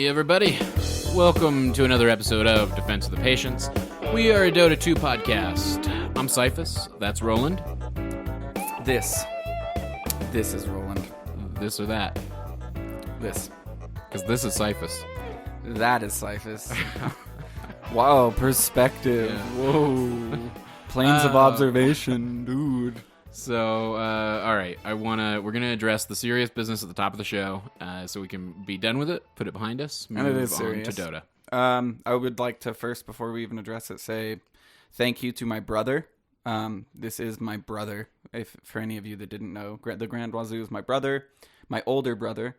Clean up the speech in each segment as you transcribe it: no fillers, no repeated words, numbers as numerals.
Hey everybody, welcome to another episode of Defense of the Patients. We are a Dota 2 podcast. I'm Cyphus, that's Roland. This is Roland. This or that. This. Because this is Cyphus. That is Cyphus. Wow, perspective. Yeah. Whoa. Planes of observation, dude. So, alright, we're gonna address the serious business at the top of the show, so we can be done with it, put it behind us, move And it is on serious. to Dota. I would like to first, before we even address it, say thank you to my brother. This is my brother. If for any of you that didn't know, the Grand Wazoo is my brother, my older brother,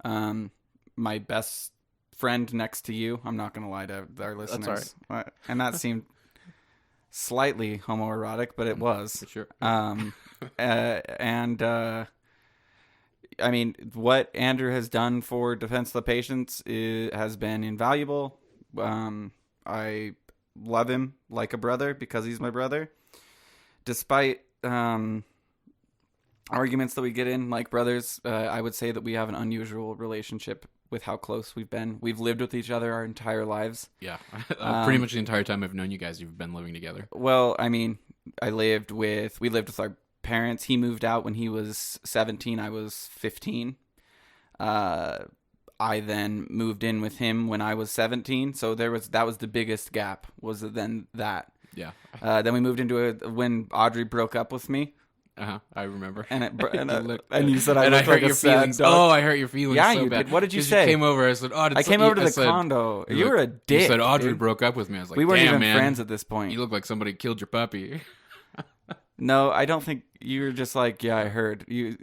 my best friend next to you. I'm not going to lie to our listeners. That's all right. And that seemed slightly homoerotic, but it was. For sure. I mean, what Andrew has done for Defense of the Patients has been invaluable. I love him like a brother because he's my brother. Despite arguments that we get in like brothers, I would say that we have an unusual relationship with how close we've been. We've lived with each other our entire lives. Yeah, pretty much the entire time I've known you guys, you've been living together. Well, I mean, we lived with our parents. He moved out when he was 17. I was 15. I then moved in with him when I was 17. So that was the biggest gap. Was then that. Yeah. Then we moved into when Audrey broke up with me. I remember. And you said I looked hurt like your a sad feelings. dog. Oh, I hurt your feelings. Yeah, so you bad. did. What did you 'Cause say? You came over. I said, "Oh, I came over to the condo. You were a dick. You said Audrey dude. broke up with me. I was like, We weren't damn, even man, friends at this point. You look like somebody killed your puppy. No, I don't think you were just like, yeah, I heard you,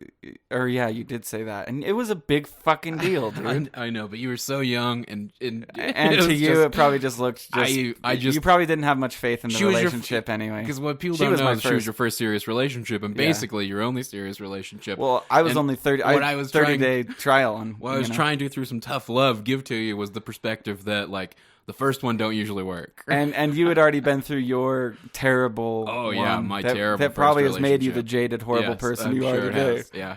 or yeah, you did say that, and it was a big fucking deal, dude. I know, but you were so young, and to you, it probably just looked. You probably didn't have much faith in the relationship anyway. Because what people She don't was know my is she was your first serious relationship, and basically your only serious relationship. Well, I was only 30. I was 30-day trial on. What I was trying to, through some tough love, give to you was the perspective that like the first one don't usually work. And you had already been through your terrible. Oh yeah, my terrible. That probably has made you the jaded, horrible person you are today. Yeah.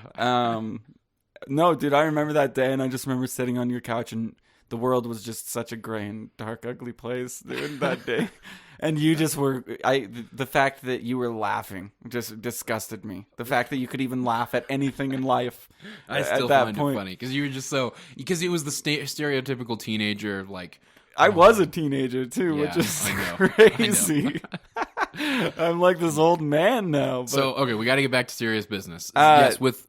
No, dude, I remember that day, and I just remember sitting on your couch, and the world was just such a gray and dark, ugly place, dude, that day. And you just were. The fact that you were laughing just disgusted me. The fact that you could even laugh at anything in life. I still find it funny because you were just because it was the stereotypical teenager like. I was a teenager too, which is crazy. I'm like this old man now. But... So okay, we got to get back to serious business. Yes, with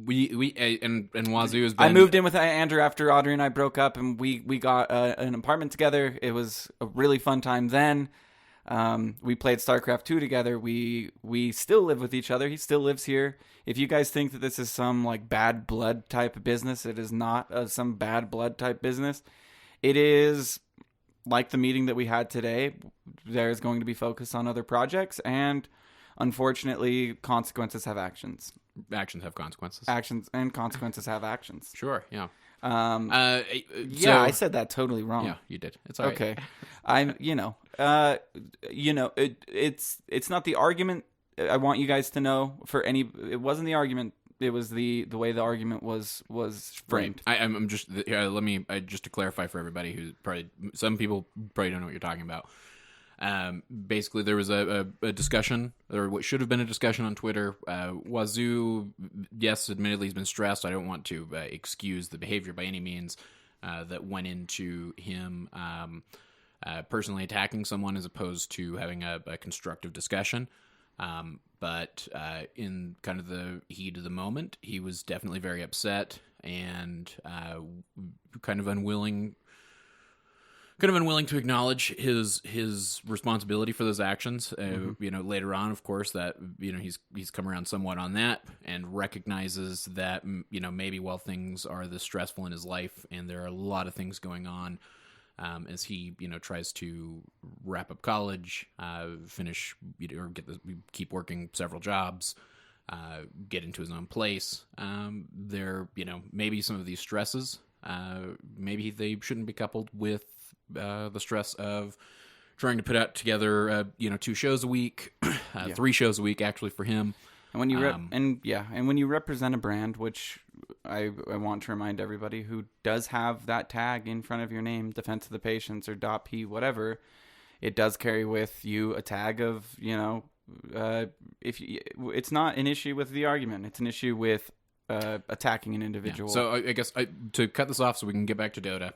we and Wazoo has been. I moved in with Andrew after Audrey and I broke up, and we got an apartment together. It was a really fun time then. We played StarCraft 2 together. We still live with each other. He still lives here. If you guys think that this is some like bad blood type of business, it is not some bad blood type business. It is like the meeting that we had today. There's going to be focus on other projects, and unfortunately, consequences have actions. Actions have consequences. Actions and consequences have actions. Sure, yeah. Yeah, I said that totally wrong. Yeah, you did. It's all right. Okay. It's not the argument. I want you guys to know it wasn't the argument. It was the way the argument was framed. Right. I'm just let me just to clarify for everybody who some people probably don't know what you're talking about. Basically, there was a discussion, or what should have been a discussion on Twitter. Wazoo, yes, admittedly, he's been stressed. I don't want to excuse the behavior by any means that went into him personally attacking someone as opposed to having a constructive discussion. But in kind of the heat of the moment, he was definitely very upset and kind of unwilling to acknowledge his responsibility for those actions. Later on, of course, that he's come around somewhat on that and recognizes that maybe while things are this stressful in his life and there are a lot of things going on. As he, tries to wrap up college, finish, or keep working several jobs, get into his own place. There, maybe some of these stresses, maybe they shouldn't be coupled with the stress of trying to put out together, 2 shows a week, 3 shows a week, actually, for him. And when you and when you represent a brand, which I want to remind everybody who does have that tag in front of your name, Defense of the Patients or .p whatever, it does carry with you a tag of, it's not an issue with the argument, it's an issue with attacking an individual. Yeah. So I guess to cut this off so we can get back to Dota,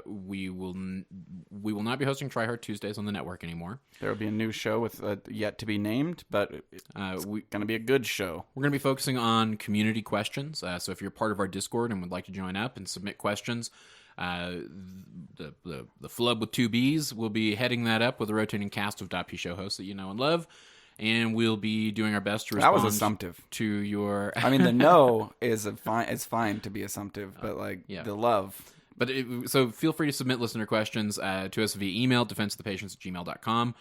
we will not be hosting Try Hard Tuesdays on the network anymore. There will be a new show with yet to be named, but it's going to be a good show. We're going to be focusing on community questions. So if you're part of our Discord and would like to join up and submit questions, the flub with 2 Bs will be heading that up with a rotating cast of .p show hosts that you know and love. And we'll be doing our best to respond. That was assumptive. To your... I mean, the no is fine. It's fine to be assumptive, but the love. But so feel free to submit listener questions to us via email, defenseofthepatients@gmail.com.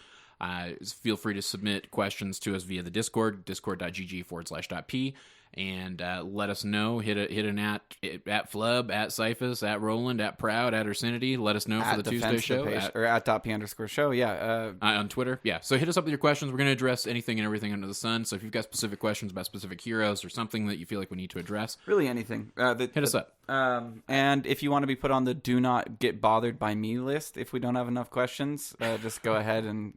Feel free to submit questions to us via the Discord, discord.gg/.p. And let us know. Hit an at Flub, at Cyphus, at Roland, at Proud, at Ursinity. Let us know for the Tuesday show. Or at .p_show, yeah. On Twitter, yeah. So hit us up with your questions. We're going to address anything and everything under the sun. So if you've got specific questions about specific heroes or something that you feel like we need to address. Really anything. Hit us up. And if you want to be put on the do not get bothered by me list, if we don't have enough questions, just go ahead and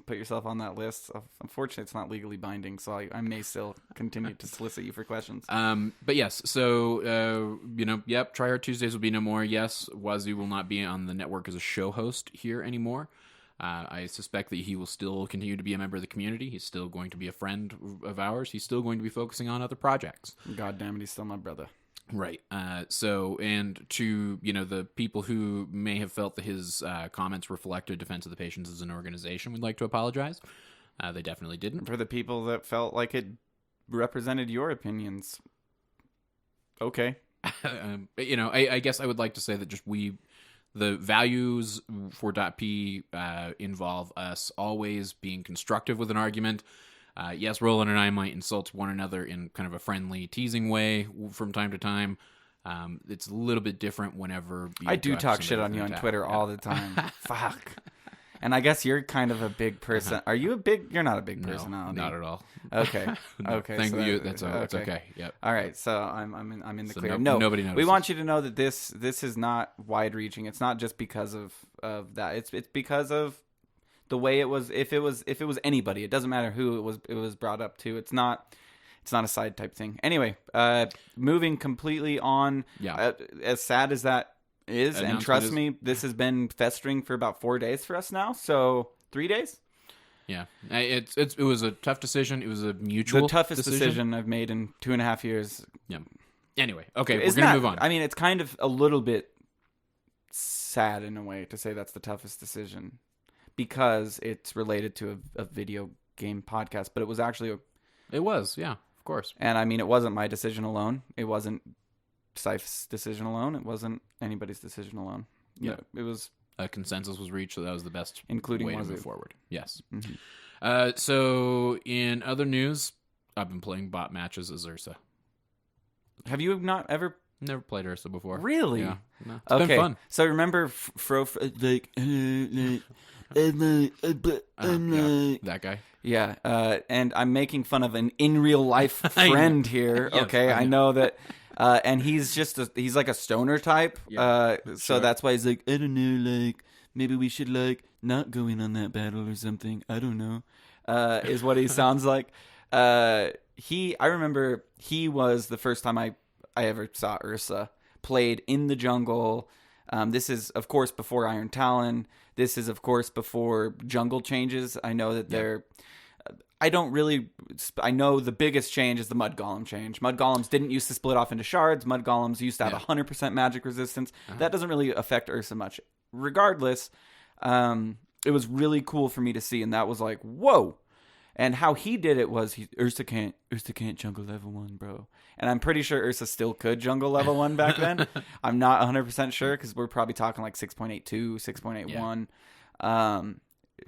put yourself on that list. Unfortunately, it's not legally binding, so I may still continue to solicit you for questions. But yes, so, yep, Try Hard Tuesdays will be no more. Yes, Wazoo will not be on the network as a show host here anymore. I suspect that he will still continue to be a member of the community. He's still going to be a friend of ours. He's still going to be focusing on other projects. God damn it, he's still my brother. Right. So, and to, the people who may have felt that his comments reflected Defense of the Patients as an organization, we'd like to apologize. They definitely didn't. For the people that felt like it represented your opinions, okay. I guess I would like to say that just the values for .p involve us always being constructive with an argument. Yes, Roland and I might insult one another in kind of a friendly, teasing way from time to time. It's a little bit different whenever I do talk shit on you on Twitter all the time. Fuck. And I guess you're kind of a big person. Are you a big? You're not a big personality. No, not at all. Okay. No, okay. Thank so you. That's okay. Yep. All right. So I'm in the clear. Nobody notices. We want you to know that this is not wide reaching. It's not just because of that. It's because of the way it was. If it was anybody, it doesn't matter who it was brought up to. It's not a side type thing. Anyway, moving completely on. Yeah. As sad as that is, and trust me, this has been festering for about 4 days for us now. So 3 days. Yeah, it was a tough decision. It was a mutual. The toughest decision I've made in 2.5 years. Yeah. Anyway, okay, we're gonna move on. I mean, it's kind of a little bit sad in a way to say that's the toughest decision because it's related to a video game podcast, but it was actually It was, yeah, of course. And I mean, it wasn't my decision alone. It wasn't Cyph's decision alone. It wasn't anybody's decision alone. Yeah, it was. A consensus was reached, so that was the best including way to move forward. Yes. Mm-hmm. So, in other news, I've been playing bot matches as Ursa. Have you not ever? Never played Ursa before. Really? Yeah. No, it's been fun. So remember that guy. Yeah, and I'm making fun of an in real life friend here. Yes, okay, I know that. And he's he's like a stoner type. Yeah, so that's why he's like, I don't know, like maybe we should like not go in on that battle or something. I don't know. Is what he sounds like. I remember he was the first time I ever saw Ursa played in the jungle. This is of course before Iron Talon. This is of course before jungle changes. I know that I know the biggest change is the Mud Golem change. Mud Golems didn't used to split off into shards. Mud Golems used to have 100% magic resistance. That doesn't really affect Ursa much. Regardless, it was really cool for me to see, and that was like, whoa. And how he did it was Ursa can't jungle level 1, bro. And I'm pretty sure Ursa still could jungle level 1 back then. I'm not 100% sure because we're probably talking like 6.82, 6.81. Yeah.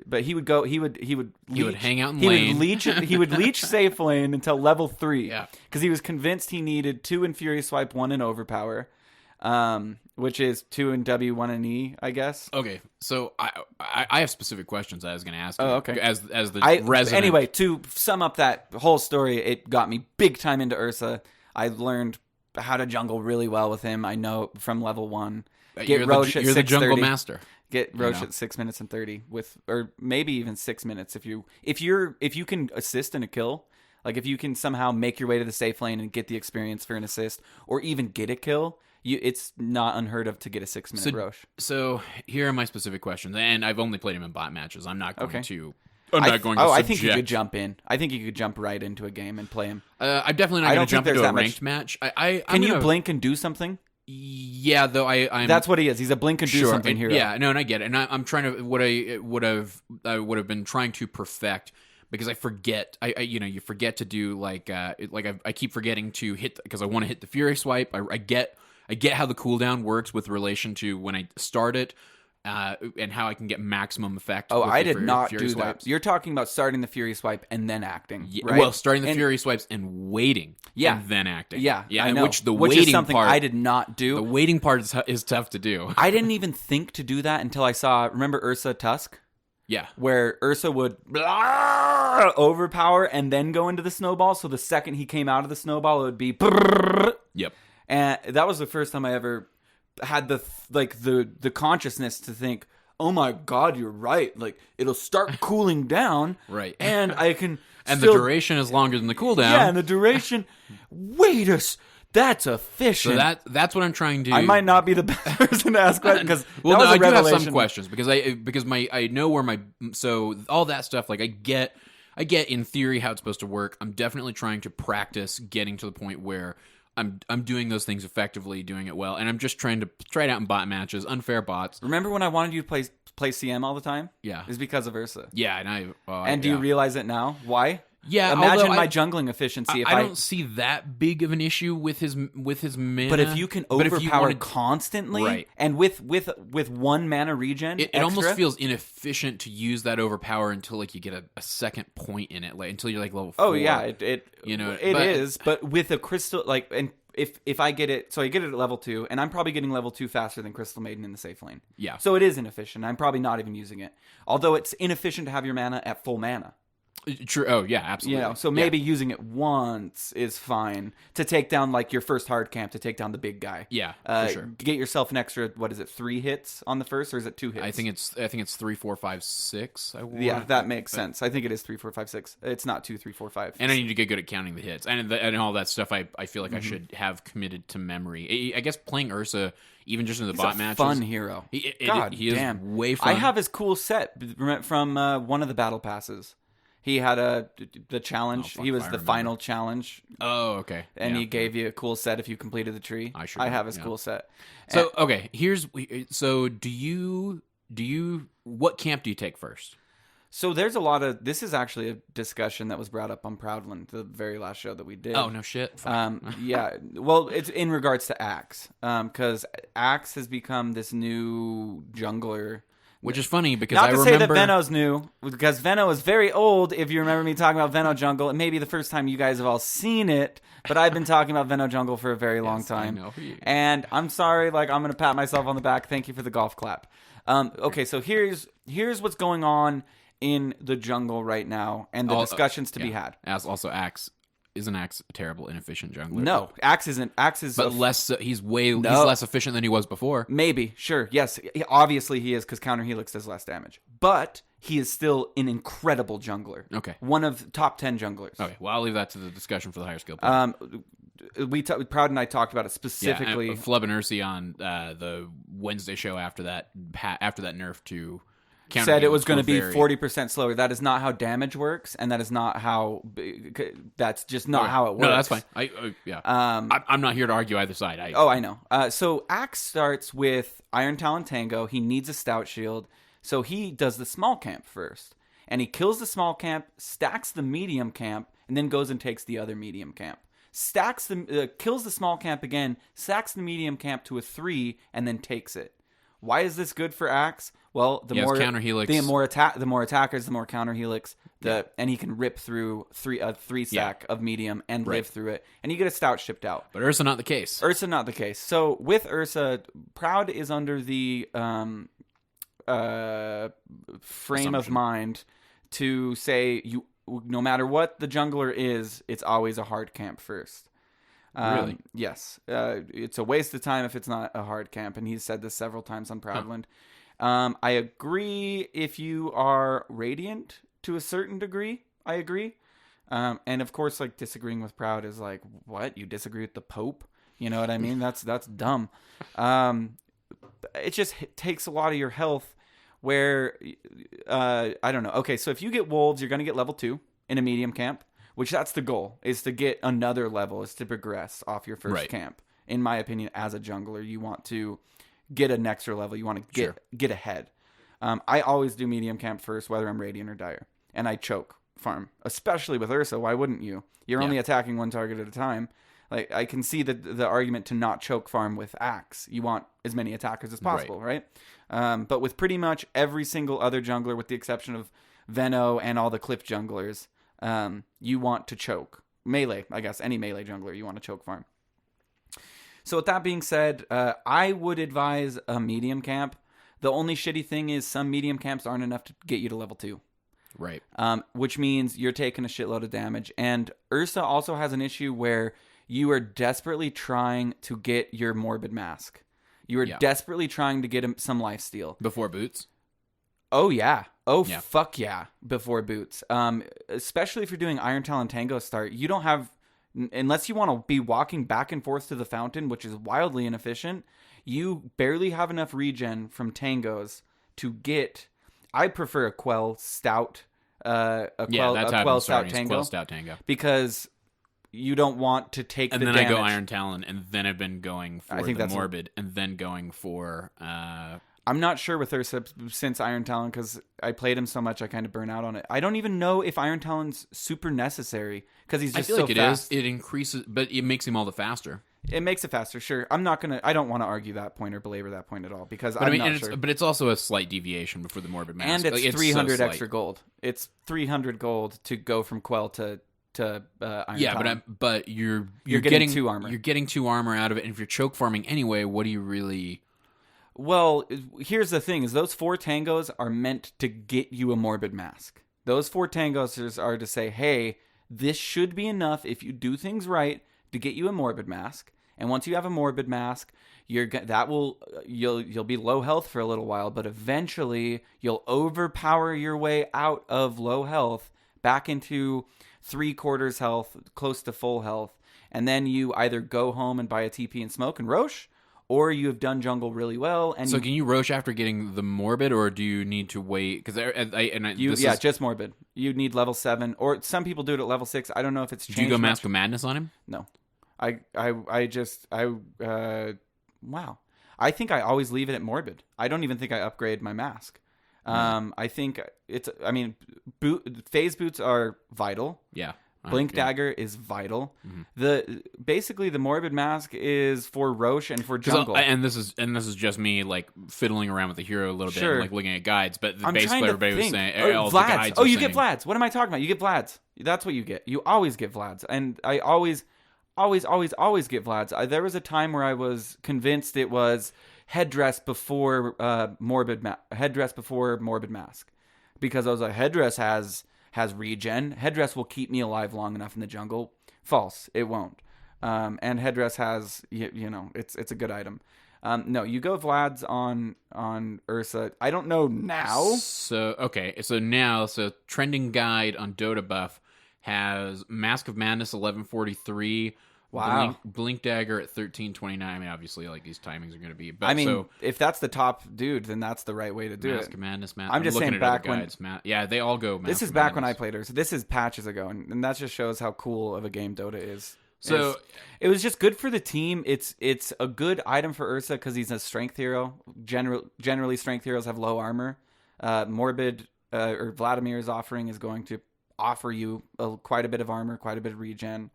But he would hang out in lane. He would leech safe lane until level 3. Yeah. Because he was convinced he needed 2 Infurious Swipe, 1 in Overpower. which is 2 in W, 1 in E, I guess. Okay, so I have specific questions I was going to ask you. Oh, okay. As the resident. Anyway, to sum up that whole story, it got me big time into Ursa. I learned how to jungle really well with him. I know from level 1. Get Roche at 6:30. You're the jungle master. Get Roche at 6 minutes and 30 or maybe even 6 minutes if you can assist in a kill. Like if you can somehow make your way to the safe lane and get the experience for an assist, or even get a kill, it's not unheard of to get a 6 minute Roche. So here are my specific questions, and I've only played him in bot matches. I'm not going to. I think you could jump in. I think you could jump right into a game and play him. I'm definitely not going to jump into a ranked match. Can you blink and do something? Yeah, though I'm. That's what he is. He's a blink and do something hero. Yeah, no, and I get it. And I'm trying to what I would have been trying to perfect, because I forget. You forget to do like I keep forgetting to hit, because I want to hit the Fury Swipe. I get how the cooldown works with relation to when I start it. And how I can get maximum effect. Oh, I did not Fury do swipes. that. You're talking about starting the Fury Swipe and then acting, right? Well, starting the Fury Swipes and waiting, and then acting. Yeah, yeah. I know. Which is something I did not do. The waiting part is tough to do. I didn't even think to do that until I saw. Remember Ursa Tusk? Yeah, where Ursa would overpower and then go into the snowball. So the second he came out of the snowball, it would be. Yep. And that was the first time I ever had the consciousness to think, oh my god, you're right, like it'll start cooling down, right, and I can and the duration is longer than the cooldown. Yeah, and the duration that's efficient. So that's what I'm trying to. I might not be the best person to ask questions, because I do have some questions, because I know where so all that stuff, like I get in theory how it's supposed to work. I'm definitely trying to practice getting to the point where I'm doing those things effectively, doing it well, and I'm just trying to try it out in bot matches, unfair bots. Remember when I wanted you to play CM all the time? Yeah, it's because of Ursa. Yeah, and do you realize it now? Why? Yeah, imagine my jungling efficiency. I don't see that big of an issue with his mana. But if you can overpower constantly, right, and with 1 mana regen, it almost feels inefficient to use that overpower until like you get a second point in it, like until you're like level 4. Oh yeah, it is. But with a crystal, like, and if I get it, so I get it at level 2, and I'm probably getting level 2 faster than Crystal Maiden in the safe lane. Yeah. So it is inefficient. I'm probably not even using it. Although it's inefficient to have your mana at full mana. True. Oh yeah, absolutely. So maybe using it once is fine to take down like your first hard camp, to take down the big guy. Yeah, for sure. Get yourself an extra, 3 hits on the first, or is it 2 hits? I think it's 3, 4, 5, 6. Yeah, that makes sense. I think it is 3, 4, 5, 6. It's not 2, 3, 4, 5. And I need to get good at counting the hits and all that stuff. I feel like I should have committed to memory. I guess playing Ursa, even just in the bot matches, fun hero. He is way fun. I have his cool set from one of the battle passes. He had the challenge. He was the final challenge. Oh, okay. And he gave you a cool set if you completed the tree. I have his cool set. So okay, do you what camp do you take first? So there's this is actually a discussion that was brought up on Proudland, the very last show that we did. Oh, no shit. Yeah. Well, it's in regards to Axe, because Axe has become this new jungler. Which is funny, because I remember... Not to say that Veno's new, because Veno is very old, if you remember me talking about Veno Jungle. It may be the first time you guys have all seen it, but I've been talking about Veno Jungle for a very long time. I know. And I'm sorry, I'm going to pat myself on the back. Thank you for the golf clap. Okay, so here's what's going on in the jungle right now, and the discussions to be had. Also, Isn't Axe a terrible, inefficient jungler? No, Axe isn't. Axe is, but he's less efficient than he was before. Maybe, sure, yes, obviously he is, because counter helix does less damage. But he is still an incredible jungler. Okay, one of top 10 junglers. Okay, well I'll leave that to the discussion for the higher skill. Proud and I talked about it specifically. Yeah, Flub and Ursa on the Wednesday show after that nerf to. Said it was going to be 40% slower. That is not how damage works, and that is not how. That's just not how it works. No, that's fine. I'm not here to argue either side. I know. So Axe starts with Iron Talon Tango. He needs a Stout Shield, so he does the small camp first, and he kills the small camp, stacks the medium camp, and then goes and takes the other medium camp. Kills the small camp again, stacks the medium camp to a 3, and then takes it. Why is this good for Axe? Well, the more counter helix, the more attackers, the more counter helix, And he can rip through three stack of medium and live through it, and you get a stout shipped out. But Ursa not the case. Ursa not the case. So with Ursa, Proud is under the frame of mind to say no matter what the jungler is, it's always a hard camp first. Really? Yes. It's a waste of time if it's not a hard camp, and he's said this several times on Proudland. I agree if you are Radiant to a certain degree. I agree. And of course, like, disagreeing with Proud is like, what? You disagree with the Pope? You know what I mean? That's dumb. It just takes a lot of your health where, I don't know. Okay, so if you get Wolves, you're going to get level 2 in a medium camp, which that's the goal, is to get another level, is to progress off your first camp. In my opinion, as a jungler, you want to get an extra level. You want to get ahead. I always do medium camp first, whether I'm Radiant or Dire. And I choke farm, especially with Ursa. Why wouldn't you? You're only attacking one target at a time. Like, I can see the argument to not choke farm with Axe. You want as many attackers as possible, right? But with pretty much every single other jungler, with the exception of Veno and all the Cliff junglers, you want to choke. Melee, I guess. Any melee jungler, you want to choke farm. So with that being said, I would advise a medium camp. The only shitty thing is some medium camps aren't enough to get you to level 2. Right. Which means you're taking a shitload of damage. And Ursa also has an issue where you are desperately trying to get your Morbid Mask. You are desperately trying to get him some lifesteal. Before boots? Oh, yeah. Fuck yeah. Before boots. Especially if you're doing Iron Talon Tango start, you don't have... Unless you want to be walking back and forth to the fountain, which is wildly inefficient, you barely have enough regen from tangos to get... I prefer a Quell Stout. Quell Stout Tango. Because you don't want to take the damage. And then I go Iron Talon, and then I've been going for the Morbid, and then going for... I'm not sure with Ursa since Iron Talon, because I played him so much I kind of burn out on it. I don't even know if Iron Talon's super necessary, because he's just so fast. I feel like it is. It increases, but it makes him all the faster. It makes it faster, sure. I don't want to argue that point or belabor that point at all, because I'm not sure. But it's also a slight deviation before the Morbid Mask. And it's 300 extra gold. It's 300 gold to go from Quell to Iron Talon. Yeah, but you're getting 2 armor. You're getting 2 armor out of it, and if you're choke farming anyway, what do you really... Well, here's the thing, is those 4 tangos are meant to get you a Morbid Mask. Those 4 tangos are to say, hey, this should be enough if you do things right to get you a Morbid Mask. And once you have a Morbid Mask, you'll be low health for a little while, but eventually you'll overpower your way out of low health back into 3/4 health, close to full health. And then you either go home and buy a TP and smoke and Roche, or you have done jungle really well. And can you Roche after getting the Morbid, or do you need to wait? Because just Morbid. You need level 7, or some people do it at level 6. I don't know if it's changed. Do you go much. Mask of Madness on him? No, wow. I think I always leave it at Morbid. I don't even think I upgrade my mask. I think phase boots are vital. Yeah. Blink Dagger is vital. Mm-hmm. Basically the Morbid Mask is for Roche and for jungle. And this is just me like fiddling around with the hero a little bit, and, like looking at guides. But basically everybody was saying, Vlads. You get Vlads. What am I talking about? You get Vlads. That's what you get. You always get Vlads, and I always get Vlads. There was a time where I was convinced it was headdress before Morbid Mask, because I was like, headdress has regen. Headdress will keep me alive long enough in the jungle. False, it won't. And headdress has, it's a good item. No, you go Vlad's on Ursa. I don't know now. So trending guide on Dota buff has Mask of Madness 1143. Wow. Blink Dagger at 1329. I mean, obviously, like, these timings are going to be... But, if that's the top dude, then that's the right way to do it. Mask of Madness, I'm just saying back when... Yeah, they all go Mask This is of back Madness. when I played Ursa. This is patches ago, and that just shows how cool of a game Dota is. So... It was just good for the team. It's a good item for Ursa because he's a strength hero. Generally, strength heroes have low armor. Morbid, or Vladimir's offering is going to offer you quite a bit of armor, quite a bit of regen.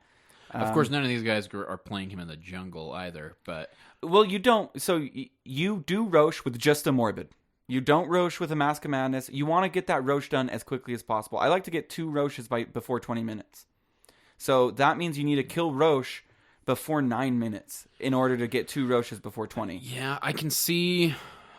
Of course, none of these guys are playing him in the jungle either, but... Well, you don't... So, you do Roche with just a Morbid. You don't Roche with a Mask of Madness. You want to get that Roche done as quickly as possible. I like to get 2 Roches before 20 minutes. So that means you need to kill Roche before 9 minutes in order to get 2 Roches before 20. Yeah, I can see...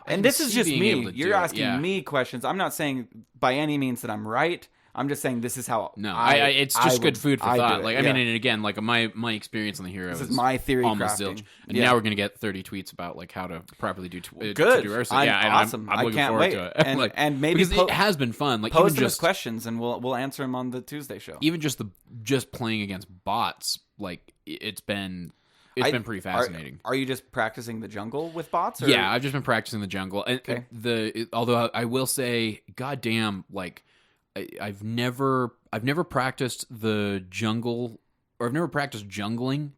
And this is just me. You're asking me questions. I'm not saying by any means that I'm right. I'm just saying this is how. No, it's just good food for thought. Like, I mean, and again, like my experience on the hero. This is my theory almost crafting. zilch. And now we're gonna get 30 tweets about like how to properly do good. To do Ursa. Awesome. I'm looking can't forward wait. to it. And maybe because it has been fun. Like post even them just as questions, and we'll answer them on the Tuesday show. Even just playing against bots, like it's been pretty fascinating. Are you just practicing the jungle with bots? Or? Yeah, I've just been practicing the jungle. And although I will say, goddamn, like I've never practiced the jungle, or I've never practiced jungling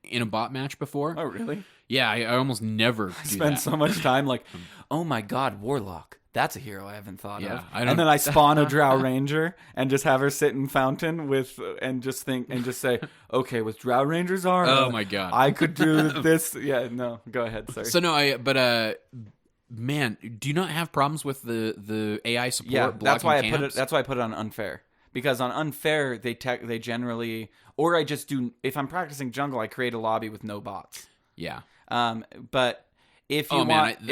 in a bot match before. Oh, really? Yeah, I almost never spend so much time like, oh my god, Warlock. That's a hero I haven't thought of. And then I spawn a Drow Ranger and just have her sit in fountain and just say, okay, with Drow Ranger's armor, oh my god, I could do this. Yeah, no, go ahead. Sorry. So no, man, do you not have problems with the AI support? Yeah, that's why camps? I put it on unfair, because on unfair they generally, or I just do, if I'm practicing jungle, I create a lobby with no bots. Yeah. But if you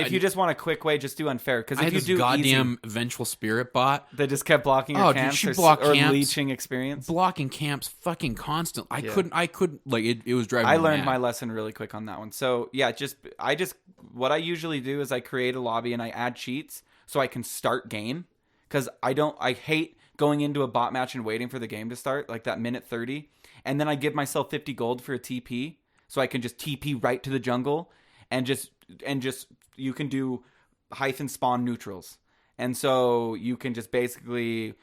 you just want a quick way, just do unfair. Because if you do goddamn vengeful spirit bot that just kept blocking your camps, or leeching experience, blocking camps, fucking constant. I couldn't like it was driving. I me learned mad. my lesson really quick on that one. So yeah, what I usually do is I create a lobby and I add cheats so I can start game, because I hate going into a bot match and waiting for the game to start, like that minute 30, and then I give myself 50 gold for a TP. So I can just TP right to the jungle, and just you can do hyphen spawn neutrals. And so you can just basically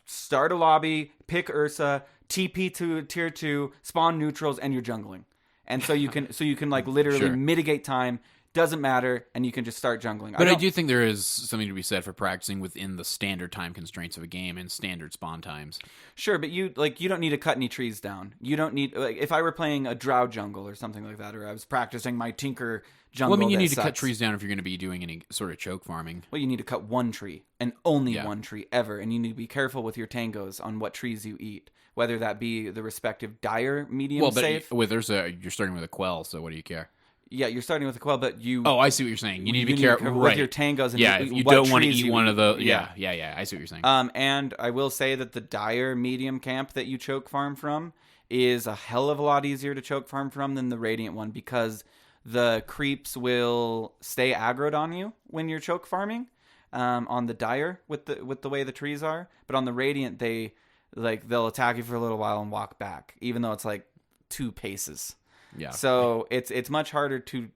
start a lobby, pick Ursa, TP to tier 2, spawn neutrals, and you're jungling. And so you can like literally mitigate time. Doesn't matter, and you can just start jungling. But I do think there is something to be said for practicing within the standard time constraints of a game and standard spawn times. Sure, but you don't need to cut any trees down. You don't need, like, if I were playing a Drow jungle or something like that, or I was practicing my Tinker jungle. Well, I mean, you need to cut trees down if you're going to be doing any sort of choke farming. Well, you need to cut one tree, and only one tree ever, and you need to be careful with your tangos on what trees you eat, whether that be the respective dire, medium, safe. With Ursa, you're starting with a quell, so what do you care? Yeah, you're starting with a quell, but you... Oh, I see what you're saying. You need to be careful with your tangos. And if you don't want to eat one of the... Yeah, I see what you're saying. And I will say that the dire medium camp that you choke farm from is a hell of a lot easier to choke farm from than the Radiant one, because the creeps will stay aggroed on you when you're choke farming on the dire with the way the trees are. But on the Radiant, they'll attack you for a little while and walk back, even though it's like 2 paces. Yeah. So it's much harder to.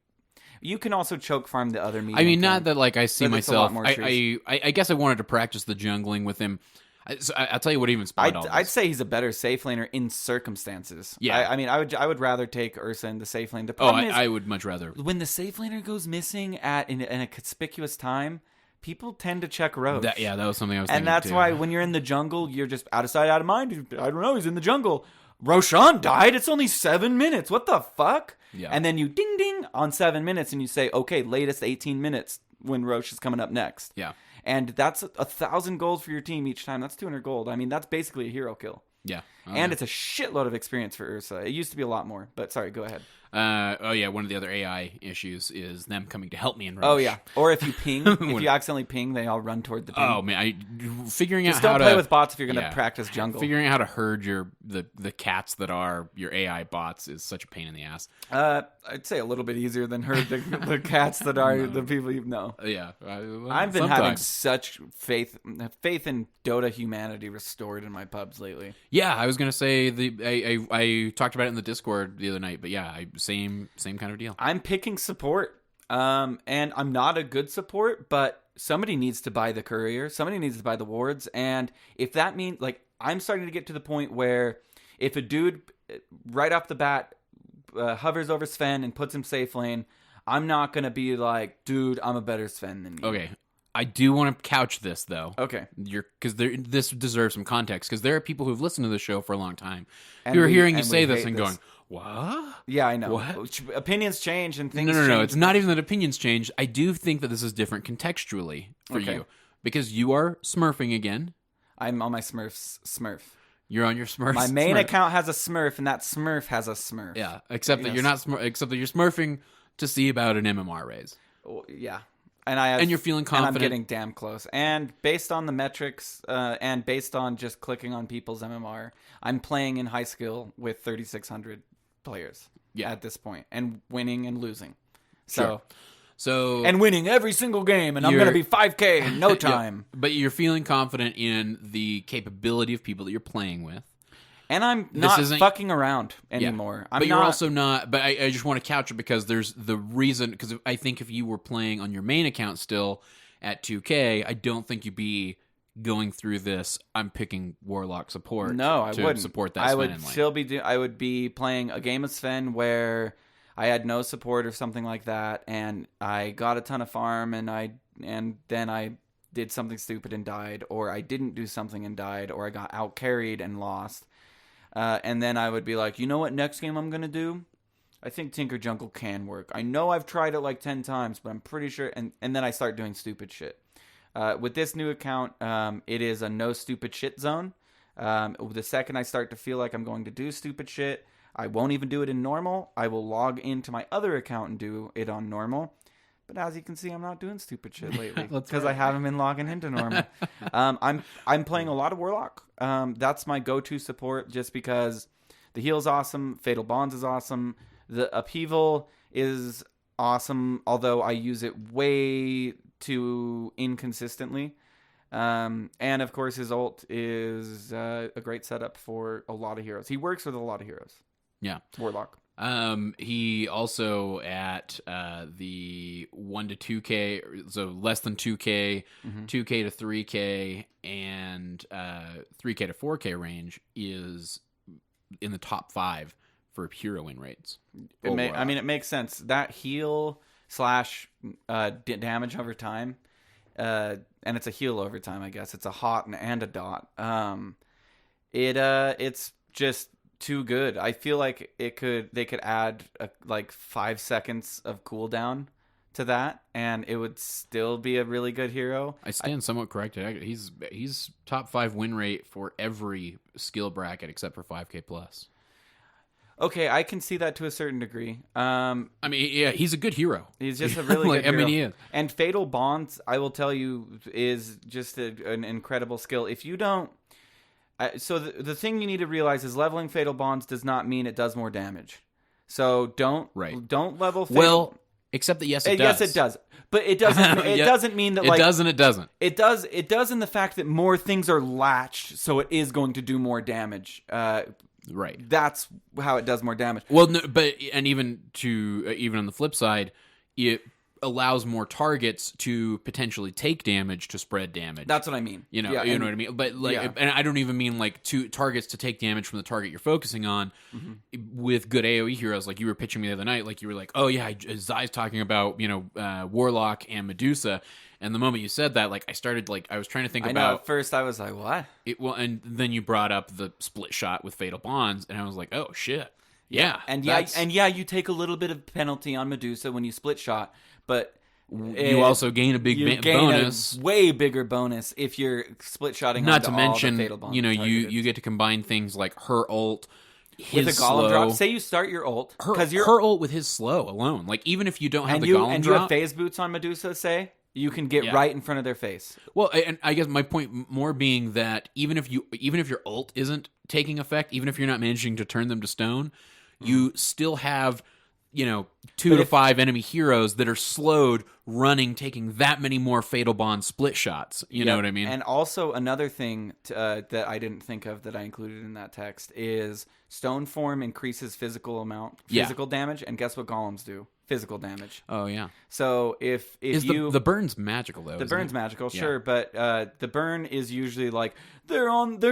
You can also choke farm the other medium. I mean, not that like I see myself. I guess I wanted to practice the jungling with him. I'll tell you what even spawned all this. I'd say he's a better safe laner in circumstances. Yeah. I mean, I would rather take Ursa in the safe lane. The problem is, I would much rather. When the safe laner goes missing in a conspicuous time, people tend to check Roche. That was something I was thinking. And that's too. why when you're in the jungle, you're just out of sight, out of mind. I don't know. He's in the jungle. Roshan died. It's only 7 minutes. What the fuck? Yeah. And then you ding ding on 7 minutes, and you say, okay, latest 18 minutes when Roche is coming up next. Yeah. And that's 1,000 gold for your team each time. That's 200 gold. I mean, that's basically a hero kill. Yeah. And it's a shitload of experience for Ursa. It used to be a lot more, but sorry, go ahead. One of the other AI issues is them coming to help me in Roche. Oh, yeah. Or if you ping, if you accidentally ping, they all run toward the ping. Oh, man. Figuring Just out how to... don't play with bots if you're going to practice jungle. Figuring out how to herd the cats that are your AI bots is such a pain in the ass. I'd say a little bit easier than herd the cats that are the people you know. Yeah. I've been having such faith in Dota humanity restored in my pubs lately. Yeah, I was going to say I talked about it in the Discord the other night, but yeah, same kind of deal. I'm picking support, and I'm not a good support, but somebody needs to buy the courier, somebody needs to buy the wards, and if that means, like, I'm starting to get to the point where if a dude right off the bat hovers over Sven and puts him safe lane, I'm not going to be like, dude, I'm a better Sven than you. Okay. I do want to couch this, though. Okay. Because this deserves some context, because there are people who've listened to the show for a long time who are hearing you say this and going, What? Yeah, I know. What? Opinions change and things No. change. It's not even that opinions change. I do think that this is different contextually for you. Because you are smurfing again. I'm on my Smurf. You're on your Smurf. My main account has a Smurf, and that Smurf has a Smurf. Yeah, except that you're not. Except that you're smurfing to see about an MMR raise. Yeah, and you're feeling confident. And I'm getting damn close. And based on the metrics, and based on just clicking on people's MMR, I'm playing in high skill with 3,600 players. At this point, and winning and losing. So and winning every single game, and I'm going to be 5K in no time. Yeah, but you're feeling confident in the capability of people that you're playing with. And I'm not fucking around anymore. But you're also not... But I just want to couch it because there's the reason... Because I think if you were playing on your main account still at 2K, I don't think you'd be going through this, I'm picking Warlock support. No, I wouldn't. Support that Sven lane. I would be playing a game of Sven where I had no support or something like that, and I got a ton of farm, and then I did something stupid and died, or I didn't do something and died, or I got out carried and lost. And then I would be like, you know what next game I'm going to do? I think Tinker Jungle can work. I know I've tried it like 10 times, but I'm pretty sure. And then I start doing stupid shit. With this new account, it is a no stupid shit zone. The second I start to feel like I'm going to do stupid shit, I won't even do it in normal. I will log into my other account and do it on normal. But as you can see, I'm not doing stupid shit lately because I haven't been logging into normal. I'm playing a lot of Warlock. That's my go-to support just because the heal's awesome. Fatal Bonds is awesome. The Upheaval is awesome, although I use it way too inconsistently. And of course, his ult is a great setup for a lot of heroes. He works with a lot of heroes. Yeah. Warlock. He also at the 1 to 2K, so less than 2K, 2K to 3K, and 3K to 4K range is in the top 5 for hero win rates. It makes sense. That heal / damage over time, and it's a heal over time, I guess. It's a hot and a dot. It's just too good. I feel like they could add like 5 seconds of cooldown to that, and it would still be a really good hero. I stand somewhat corrected. He's top 5 win rate for every skill bracket except for 5K plus. Okay, I can see that to a certain degree. I mean, yeah, he's a good hero. He's just a really good hero. I mean, he is. And Fatal Bonds, I will tell you, is just an incredible skill. If you don't... So the thing you need to realize is leveling Fatal Bonds does not mean it does more damage. So don't level Fatal... Well, except that yes, it does. Yes, it does. But it doesn't. It doesn't mean that. It does and it doesn't. It does. It does in the fact that more things are latched, so it is going to do more damage. Right. That's how it does more damage. Well, no, but even on the flip side, it allows more targets to potentially take damage to spread damage. That's what I mean. You know what I mean. But and I don't even mean like 2 targets to take damage from the target you're focusing on. With good AOE heroes, like you were pitching me the other night, like you were like, oh yeah, Zai's talking about Warlock and Medusa. And the moment you said that, like I was trying to think about. At first I was like, what? And then you brought up the split shot with Fatal Bonds, and I was like, oh shit, yeah. And you take a little bit of penalty on Medusa when you split shot, but you also gain a big bonus, a way bigger bonus if you're split shotting. Not to mention, Fatal Bonds you get to combine things like her ult. With a golem drop, say you start your ult because her ult with his slow alone, like even if you don't have the golem drop, and you have phase boots on Medusa, say. You can get right in front of their face. Well, and I guess my point more being that even if your ult isn't taking effect, even if you're not managing to turn them to stone, you still have 2 to 5 enemy heroes that are slowed running, taking that many more Fatal Bond split shots. You know what I mean? And also another thing that I didn't think of that I included in that text is stone form increases physical damage, and guess what golems do? Physical damage. Oh yeah. So if the burn's magical though. The burn's magical, sure, but the burn is usually like they're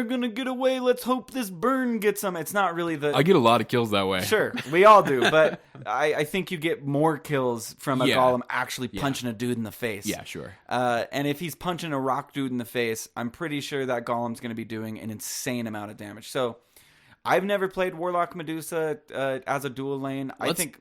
gonna get away. Let's hope this burn gets them. It's not really the. I get a lot of kills that way. Sure, we all do, but I think you get more kills from a golem actually punching a dude in the face. Yeah, sure. And if he's punching a rock dude in the face, I'm pretty sure that golem's gonna be doing an insane amount of damage. So I've never played Warlock Medusa as a dual lane.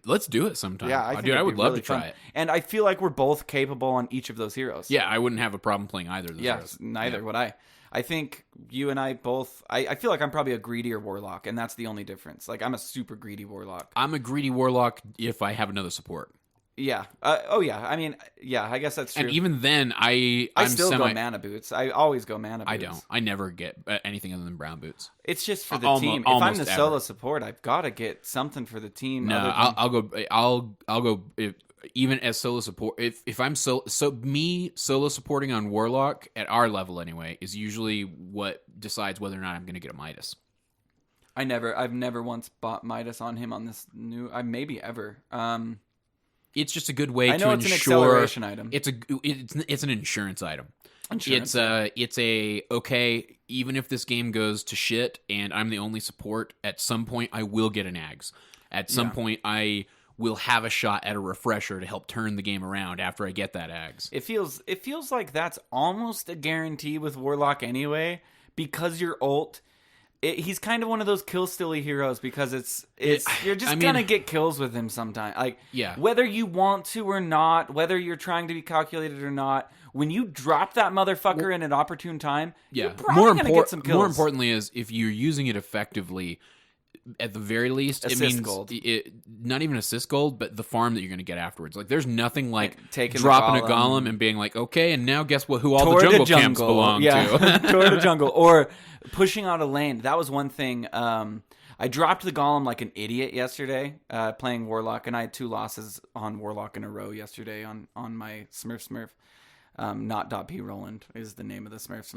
Let's do it sometime. Yeah, I would love to try it. And I feel like we're both capable on each of those heroes. Yeah, I wouldn't have a problem playing either of those heroes. Neither would I. I think you and I both... I feel like I'm probably a greedier Warlock, and that's the only difference. Like, I'm a super greedy Warlock. I'm a greedy Warlock if I have another support. Yeah. I mean, I guess that's true. And even then, I'm still go mana boots. I always go mana boots. I don't. I never get anything other than brown boots. It's just for the team. If I'm the solo support, I've got to get something for the team. No, I'll go. Even as solo support, if I'm solo supporting on Warlock at our level anyway is usually what decides whether or not I'm going to get a Midas. I've never once bought Midas on him on this new. Maybe ever. It's just a good way to ensure. I know it's an acceleration item. It's an insurance item. It's okay. Even if this game goes to shit and I'm the only support, at some point I will get an Ags. At some point I will have a shot at a refresher to help turn the game around after I get that Ags. It feels like that's almost a guarantee with Warlock anyway, because your ult. He's kind of one of those kill stilly heroes because you're just gonna get kills with him sometime. Like, whether you want to or not, whether you're trying to be calculated or not, when you drop that motherfucker in an opportune time, you're probably gonna get some kills. More importantly is if you're using it effectively, at the very least, assist it means gold. Not even assist gold, but the farm that you're going to get afterwards. Like, there's nothing like taking dropping a golem and being like, okay, and now guess what? Who all the jungle camps belong to? Toward the jungle, or pushing out a lane. That was one thing. I dropped the golem like an idiot yesterday, playing Warlock, and I had 2 losses on Warlock in a row yesterday on my Smurf. Not .p Roland is the name of the Smurf.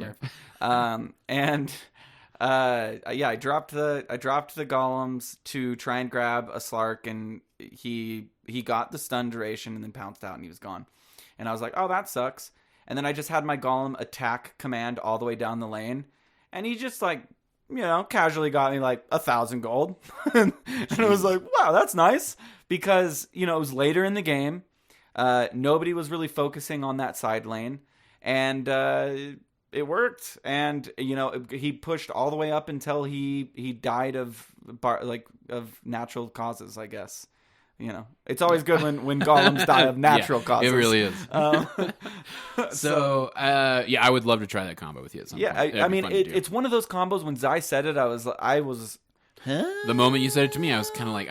I dropped the golems to try and grab a Slark, and he got the stun duration and then pounced out and he was gone. And I was like, oh, that sucks. And then I just had my golem attack command all the way down the lane, and he just casually got me like 1,000 gold. And I was like, wow, that's nice, because it was later in the game. Nobody was really focusing on that side lane, and it worked, and he pushed all the way up until he died of natural causes, I guess. It's always good when golems die of natural causes. It really is. I would love to try that combo with you at some point. I mean, it's one of those combos. When Zai said it, I was. Huh? The moment you said it to me, I was kind of like,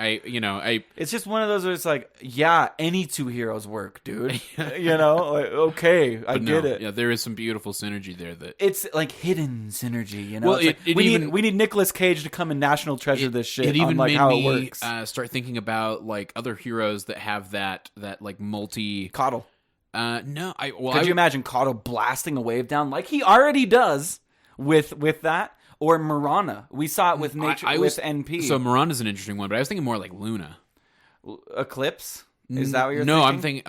It's just one of those where it's like, yeah, any 2 heroes work, dude. Okay, I get it. Yeah, there is some beautiful synergy there. It's like hidden synergy, Well, we need Nicolas Cage to come and National Treasure this shit. It even made how me it works. Start thinking about like other heroes that have that like multi. Coddle. No, Could you imagine Coddle blasting a wave down like he already does with that? Or Mirana. We saw it with with NP. So Mirana's an interesting one, but I was thinking more like Luna. Eclipse? Is that what you're thinking? No, I'm thinking...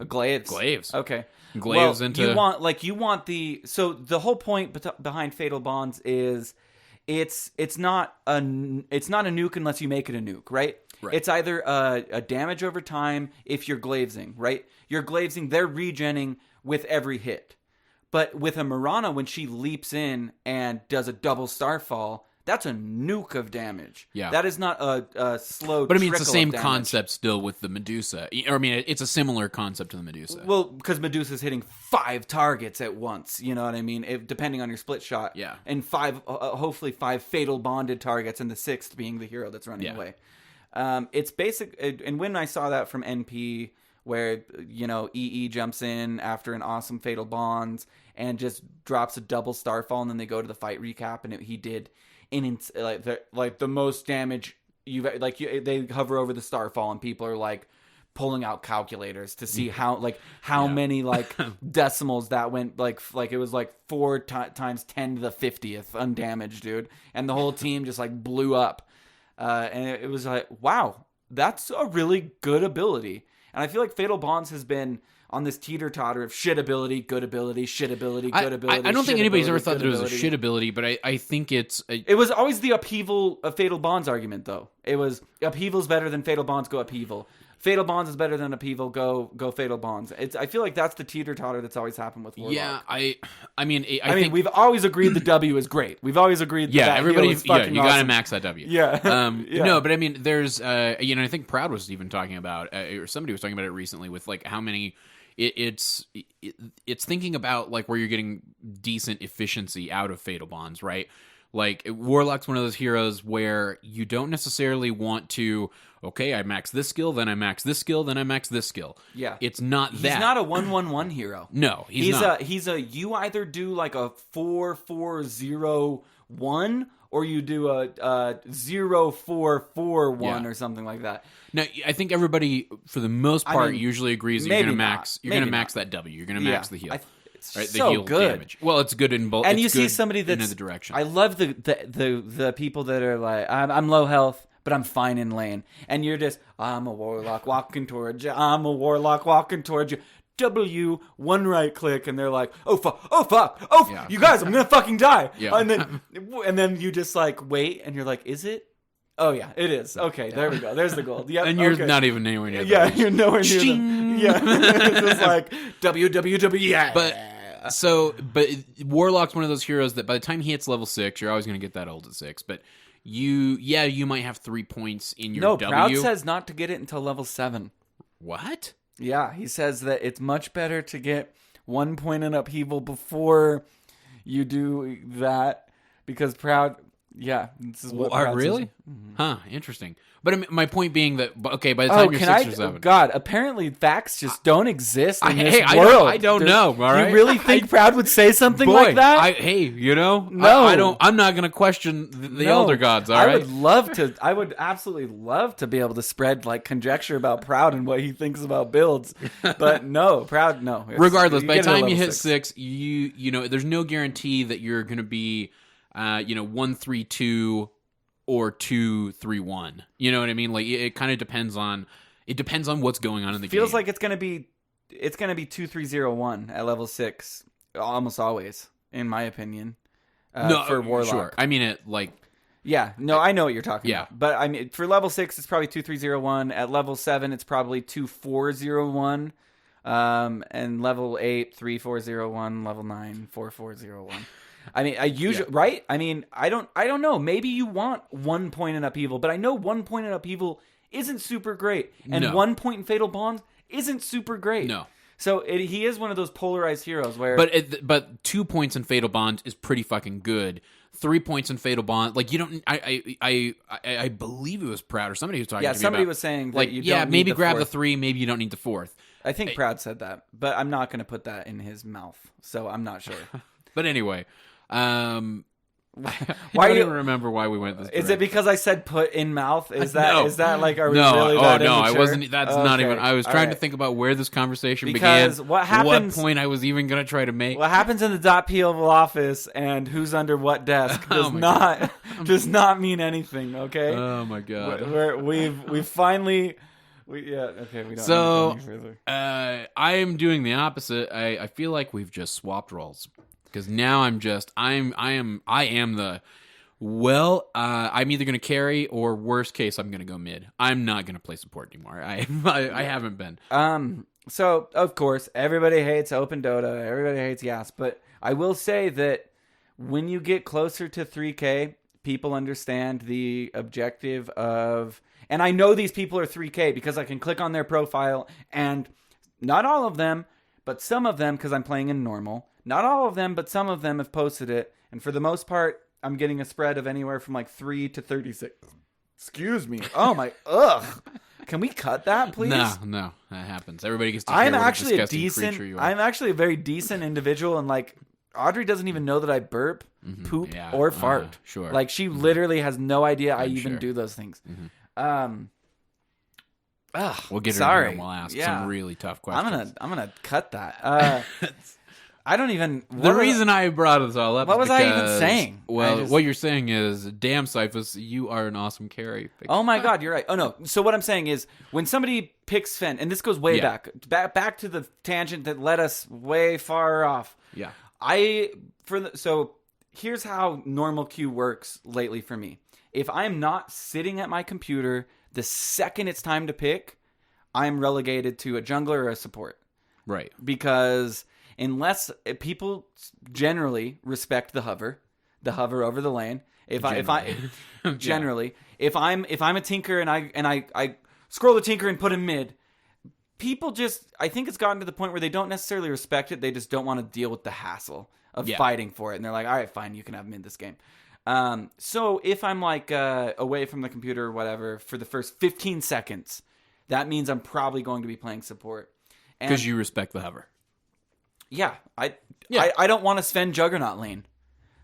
Glaives. Glaives. Okay. Glaives into... You want the... So the whole point behind Fatal Bonds is it's not a nuke unless you make it a nuke, right? Right. It's either a damage over time if you're glaivezing, right? You're glaivezing, they're regenning with every hit. But with a Mirana, when she leaps in and does a double starfall, that's a nuke of damage. Yeah. That is not a slow. But I mean, it's the same concept still with the Medusa. I mean, it's a similar concept to the Medusa. Well, because Medusa's hitting 5 targets at once. You know what I mean? Depending on your split shot. Yeah. And 5, hopefully 5 fatal bonded targets, and the 6th being the hero that's running away. It's basic. And when I saw that from NP, where EE jumps in after an awesome fatal bonds and just drops a double starfall, and then they go to the fight recap, and he did the most damage they hover over the starfall, and people are like pulling out calculators to see how many decimals that went, like it was like 4 times 10 to the 50th undamaged, dude, and the whole team just like blew up, and it was like, wow, that's a really good ability. And I feel like Fatal Bonds has been on this teeter-totter of shit ability, good ability, shit ability, good ability. I don't think anybody's ever thought that it was a shit ability, but I think it's... It was always the upheaval of Fatal Bonds argument, though. It was upheaval's better than Fatal Bonds go upheaval. Fatal Bonds is better than Upheaval. Go Fatal Bonds. I feel like that's the teeter-totter that's always happened with Warlock. Yeah, I mean, I mean, think we've always agreed the W is great. We've always agreed that everybody, hero is fucking you gotta awesome. max that W. Yeah. Yeah. No, but I mean, there's, I think Proud was even talking about, or somebody was talking about it recently with like how many, it's thinking about like where you're getting decent efficiency out of Fatal Bonds, right? Like Warlock's one of those heroes where you don't necessarily want to, okay, I max this skill, then I max this skill, then I max this skill. Yeah. It's not that. He's not a 1-1-1 hero. No, he's not. You either do like a 4-4-0-1 or you do a 0-4-4-1 or something like that. Now, I think everybody, for the most part, usually agrees that you're going to max. You're going to max that W. You're going to max the heal. It's right, so the heal good. Damage. Well, it's good in both. And you see somebody that's in the direction. I love the people that are like, I'm low health, but I'm fine in lane, and you're just, I'm a warlock walking towards you. I'm a warlock walking towards you. W, one right click, and they're like, oh fuck, you guys, I'm gonna fucking die. Yeah. And then you just like wait, and you're like, is it? Oh yeah, it is. Okay, there we go. There's the gold. Yeah, and you're not even anywhere near. Yeah, you're nowhere near them. Yeah, it's just like W. Yeah, but Warlock's one of those heroes that by the time he hits level 6, you're always gonna get that ult at 6. But you might have 3 points in your W. No, Proud says not to get it until level 7. What? Yeah, he says that it's much better to get 1 point in Upheaval before you do that because Proud. Yeah, this is what Proud really? Says. Mm-hmm. Huh, interesting. But I mean, my point being that by the time you're 6 or 7, God, apparently facts just don't exist in this world. I don't know. All right, you really think Proud would say something like that? No, I'm not going to question the elder gods. All right, I would absolutely love to be able to spread like conjecture about Proud and what he thinks about builds, but no, Proud, no. Regardless, by the time you hit 6, you know, there's no guarantee that you're going to be, 1-3-2. Or 2-3-1. You know what I mean? Like it kind of depends on what's going on in the game. Feels like it's gonna be 2-3-0-1 at level 6 almost always, in my opinion. For Warlock. Sure. I mean it like I know what you're talking about. But I mean for level 6 it's probably 2-3-0-1. At level 7 it's probably 2-4-0-1. And level 8 3-4-0-1, level 9 4-4-0-1. I mean, right? I mean, I don't know. Maybe you want 1 point in Upheaval, but I know 1 point in Upheaval isn't super great, and 1 point in Fatal Bonds isn't super great. No. So he is one of those polarized heroes where. But 2 points in Fatal Bonds is pretty fucking good. 3 points in Fatal Bond, like you don't. I believe it was Proud or somebody was talking. Yeah, to me somebody about, was saying that like you don't maybe need grab fourth. the 3, maybe you don't need the 4th. I think Proud said that, but I'm not going to put that in his mouth, so I'm not sure. But anyway. I Why don't even remember why we went this direction. Is it because I said put in mouth? Is that like are we no, really that no, immature? I wasn't. That's not even. I was trying to think about where this conversation began. What happens? What point I was even going to try to make? What happens in the .pl office and who's under what desk does not mean anything. Okay. Oh my god. We've finally. We don't. So need further. I am doing the opposite. I feel like we've just swapped roles. Because now I'm either going to carry or worst case I'm going to go mid. I'm not going to play support anymore. I haven't been. So of course everybody hates open Dota. Everybody hates Yas. But I will say that when you get closer to 3K, people understand the objective of, and I know these people are 3K because I can click on their profile and not all of them, but some of them because I'm playing in normal. Not all of them, but some of them have posted it. And for the most part, I'm getting a spread of anywhere from like 3 to 36. Excuse me. Oh my, ugh. Can we cut that, please? No, that happens. Everybody gets to hear what a disgusting creature you are. I'm actually a very decent individual. And like, Audrey doesn't even know that I burp, poop, or fart. Sure. Like, she literally has no idea I even do those things. We'll get her in here and we'll ask some really tough questions. I'm gonna cut that. I don't even. The reason I brought this all up. What was I even saying? Well, what you're saying is, damn, Cyphus, you are an awesome carry. Oh my god, you're right. Oh no. So what I'm saying is, when somebody picks Fen, and this goes way back to the tangent that led us way far off. Yeah. So here's how normal queue works lately for me. If I'm not sitting at my computer, the second it's time to pick, I'm relegated to a jungler or a support. Right. Because unless people generally respect the hover over the lane. If I'm a tinker and I scroll the tinker and put him mid, people I think it's gotten to the point where they don't necessarily respect it. They just don't want to deal with the hassle of fighting for it. And they're like, all right, fine, you can have mid this game. So if I'm like away from the computer or whatever for the first 15 seconds, that means I'm probably going to be playing support. Because you respect the hover. Yeah. I don't want to spend Juggernaut lane.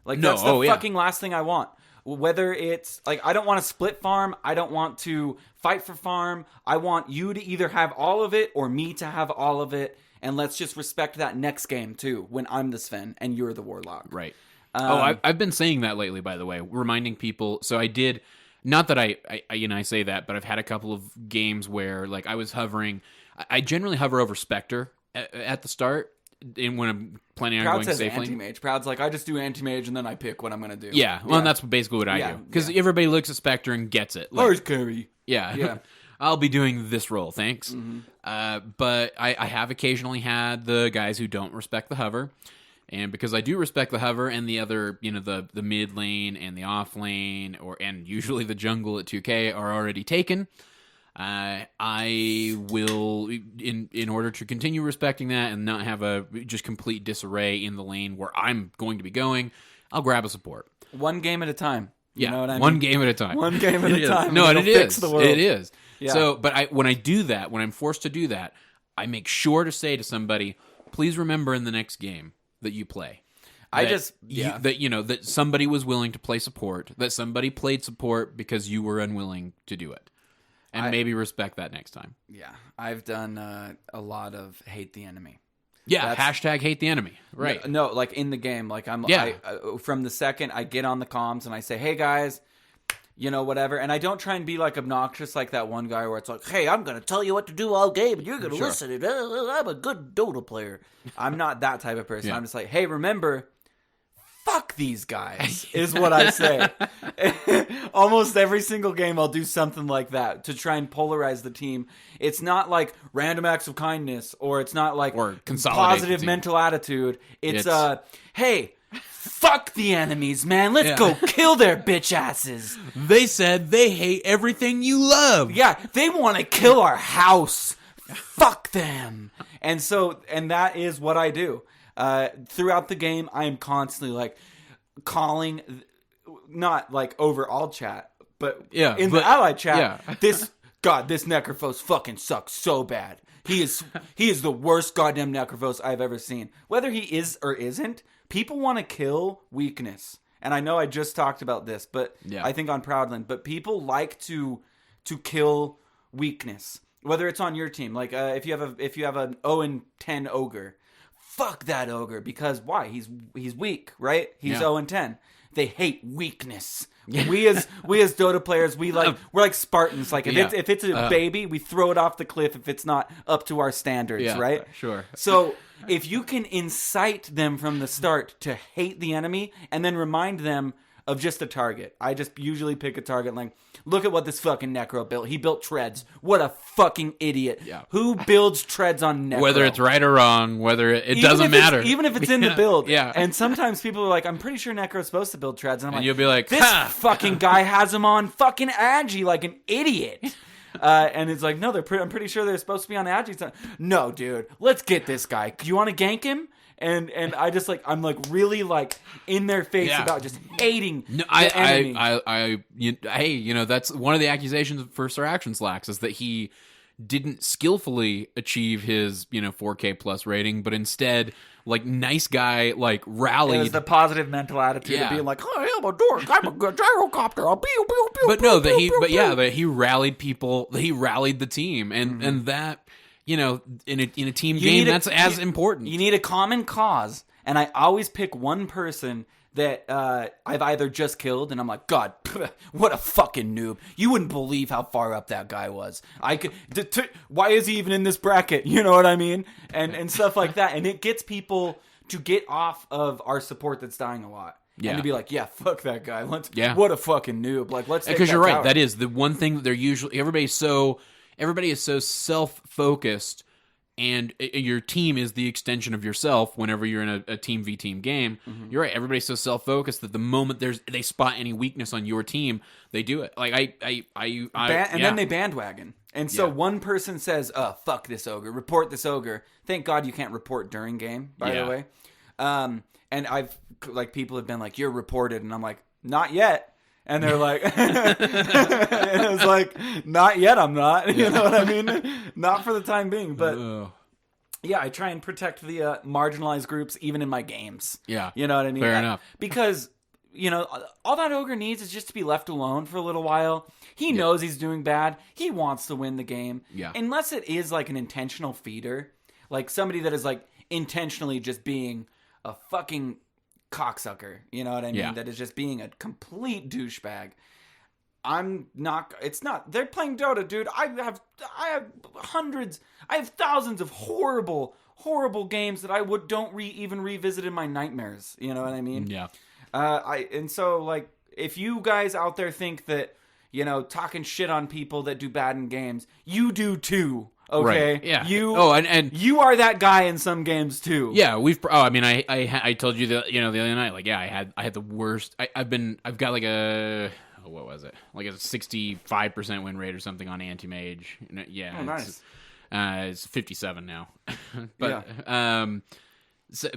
Like, that's the fucking last thing I want. Whether it's, like, I don't want to split farm. I don't want to fight for farm. I want you to either have all of it or me to have all of it. And let's just respect that next game, too, when I'm the Sven and you're the Warlock. Right. I've been saying that lately, by the way, reminding people. So I did, not that I say that, but I've had a couple of games where, like, I was hovering. I generally hover over Spectre at the start. And when I'm planning on going safely. Anti-mage. Proud's like, I just do anti-mage and then I pick what I'm going to do. Yeah, well, and that's basically what I do. Because everybody looks at Spectre and gets it. Like, Lars carry. Yeah. I'll be doing this role, thanks. Mm-hmm. But I have occasionally had the guys who don't respect the hover. And because I do respect the hover and the other, the mid lane and the off lane, and usually the jungle at 2K are already taken, I will, in order to continue respecting that and not have a just complete disarray in the lane where I'm going to be going, I'll grab a support. One game at a time. You know what I mean? One game at a time. One game at a time. No, and it fix is. The world. It is. Yeah. So, but when I do that, when I'm forced to do that, I make sure to say to somebody, please remember in the next game that you play. That somebody was willing to play support, that somebody played support because you were unwilling to do it. And maybe respect that next time. Yeah. I've done a lot of hate the enemy. Yeah, hashtag hate the enemy. Right. No, like in the game. Like from the second I get on the comms and I say, hey guys, whatever. And I don't try and be like obnoxious like that one guy where it's like, hey, I'm going to tell you what to do all game and you're going to listen. And I'm a good Dota player. I'm not that type of person. I'm just like, hey, remember, fuck these guys is what I say. Almost every single game I'll do something like that to try and polarize the team. It's not like random acts of kindness or it's not like positive mental attitude. It's hey, fuck the enemies, man. Let's go kill their bitch asses. They said they hate everything you love. Yeah, they want to kill our house. Fuck them. And that is what I do. Throughout the game, I am constantly like calling, not like overall chat, but in the ally chat. This Necrophos fucking sucks so bad. He is the worst goddamn Necrophos I've ever seen. Whether he is or isn't, people want to kill weakness. And I know I just talked about this, but I think on Proudland, but people like to kill weakness. Whether it's on your team, like if you have an 0-10 ogre. Fuck that ogre, because why? He's weak, right? He's 0-10. They hate weakness. We as Dota players, we're like Spartans. Like if it's a baby, we throw it off the cliff if it's not up to our standards, right? Sure. So if you can incite them from the start to hate the enemy and then remind them of just a target. I just usually pick a target like, look at what this fucking Necro built. He built treads. What a fucking idiot. Yeah. Who builds treads on Necro? Whether it's right or wrong, whether it doesn't matter. Even if it's in the build. And sometimes people are like, I'm pretty sure Necro's supposed to build treads. And I'm you'll be like, this fucking guy has him on fucking Agi like an idiot. And it's like, no, I'm pretty sure they're supposed to be on Agi. No, dude, let's get this guy. Do you want to gank him? And I just like, I'm like really like in their face about just hating the enemy. That's one of the accusations for Sir Action Slacks is that he didn't skillfully achieve his 4K plus rating, but instead like nice guy like rallied. It was the positive mental attitude of being like, oh, I'm a dork, I'm a good gyrocopter, I'll pew pew pew. But no, that he rallied people, he rallied the team, and that. In a team game, that's as important. You need a common cause, and I always pick one person that I've either just killed, and I'm like, God, what a fucking noob! You wouldn't believe how far up that guy was. Why is he even in this bracket? You know what I mean? And stuff like that, and it gets people to get off of our support that's dying a lot. And to be like, fuck that guy. What a fucking noob! Like, let's. Because you're right. That is the one thing that they're usually everybody's so. everybody is so self-focused, and your team is the extension of yourself whenever you're in a team v team game. You're right, everybody's so self-focused that the moment they spot any weakness on your team, they do it. Like then they bandwagon. And so one person says, "Oh, fuck this ogre. Report this ogre." Thank God you can't report during game, by the way. And I've people have been like, "You're reported," and I'm like, "Not yet." And they're like, and it was like, "Not yet, I'm not." You know what I mean? Not for the time being, but yeah, I try and protect the marginalized groups even in my games. Yeah, you know what I mean? Fair enough. Because all that ogre needs is just to be left alone for a little while. He knows he's doing bad. He wants to win the game. Yeah. Unless it is like an intentional feeder, like somebody that is like intentionally just being a fucking cocksucker, you know what I mean? Yeah. That is just being a complete douchebag. I'm not. It's not. They're playing Dota, dude. I have hundreds. I have thousands of horrible games that I don't even revisit in my nightmares. You know what I mean? Yeah. And so like, if you guys out there think that talking shit on people that do bad in games, you do too. Okay. Right. Yeah. And you are that guy in some games too. Yeah. I told you that the other night. Like, yeah, I had the worst. I've got like what was it? Like a 65% win rate or something on anti-mage. Yeah. Oh, nice. It's 57 now. But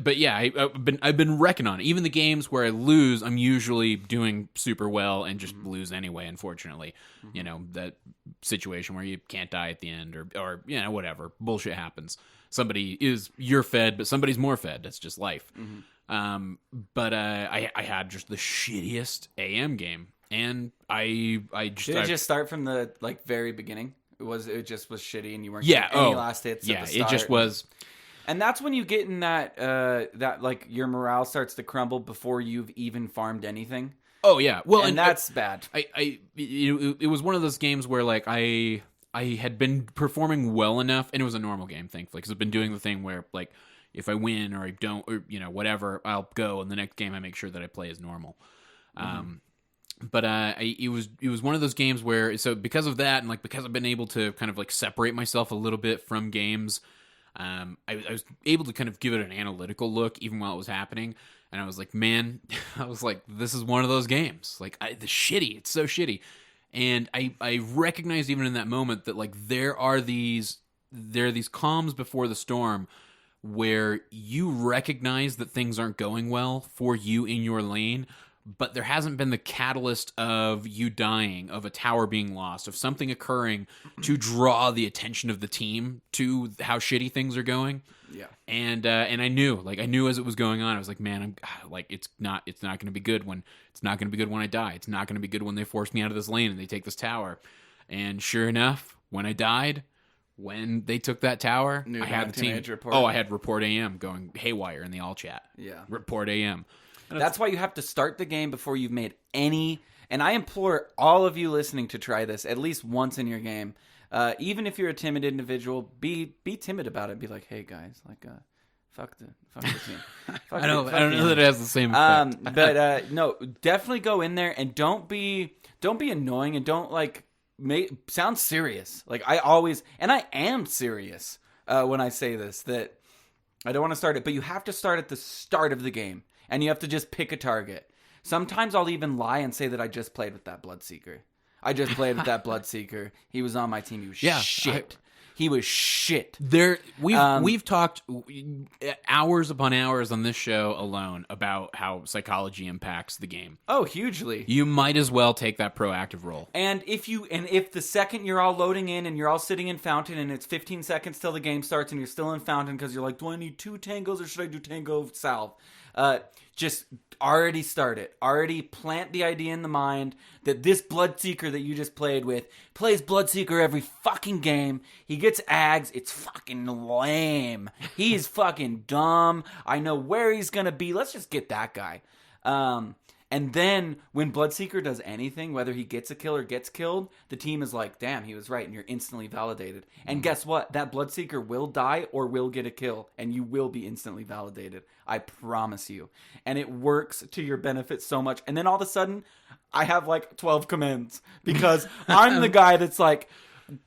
but yeah, I've been wrecking on it. Even the games where I lose, I'm usually doing super well and just lose anyway. Unfortunately, that situation where you can't die at the end, or whatever bullshit happens. You're fed, but somebody's more fed. That's just life. But I had just the shittiest AM game, and Did it just start from the very beginning? It just was shitty, and you weren't getting any last hits. Yeah, at the start. It just was. And that's when you get in that your morale starts to crumble before you've even farmed anything. Oh yeah, well, and that's bad. It was one of those games where I had been performing well enough, and it was a normal game, thankfully, because I've been doing the thing where if I win or I don't, or whatever, I'll go, and the next game I make sure that I play as normal. But it was one of those games where, so because of that, and because I've been able to kind of separate myself a little bit from games. I was able to kind of give it an analytical look even while it was happening, and I was like, man, this is one of those games. It's so shitty, and I recognized even in that moment that there are these calms before the storm, where you recognize that things aren't going well for you in your lane, but there hasn't been the catalyst of you dying, of a tower being lost, of something occurring to draw the attention of the team to how shitty things are going. Yeah. And I knew as it was going on, I was like, man, it's not going to be good when I die. It's not going to be good when they force me out of this lane and they take this tower. And sure enough, when I died, when they took that tower, I had the team. I had report AM going haywire in the all chat. Yeah. Report AM. That's why you have to start the game before you've made any. And I implore all of you listening to try this at least once in your game. Even if you're a timid individual, be timid about it. Be like, hey guys, fuck the team. I don't know that it has the same effect. But no, definitely go in there and don't be annoying, and don't sound serious. I am serious when I say this, that I don't want to start it, but you have to start at the start of the game. And you have to just pick a target. Sometimes I'll even lie and say that I just played with that Bloodseeker. He was on my team. He was shit. He was shit. We've talked hours upon hours on this show alone about how psychology impacts the game. Oh, hugely. You might as well take that proactive role. And if the second you're all loading in and you're all sitting in Fountain and it's 15 seconds till the game starts and you're still in Fountain because you're like, do I need 2 tangos or should I do tango salve? Just already start it. Already plant the idea in the mind that this Bloodseeker that you just played with plays Bloodseeker every fucking game. He gets ags. It's fucking lame. He's fucking dumb. I know where he's gonna be. Let's just get that guy. And then when Bloodseeker does anything, whether he gets a kill or gets killed, the team is like, damn, he was right, and you're instantly validated. And guess what? That Bloodseeker will die or will get a kill, and you will be instantly validated. I promise you. And it works to your benefit so much. And then all of a sudden, I have 12 commands, because I'm the guy that's like,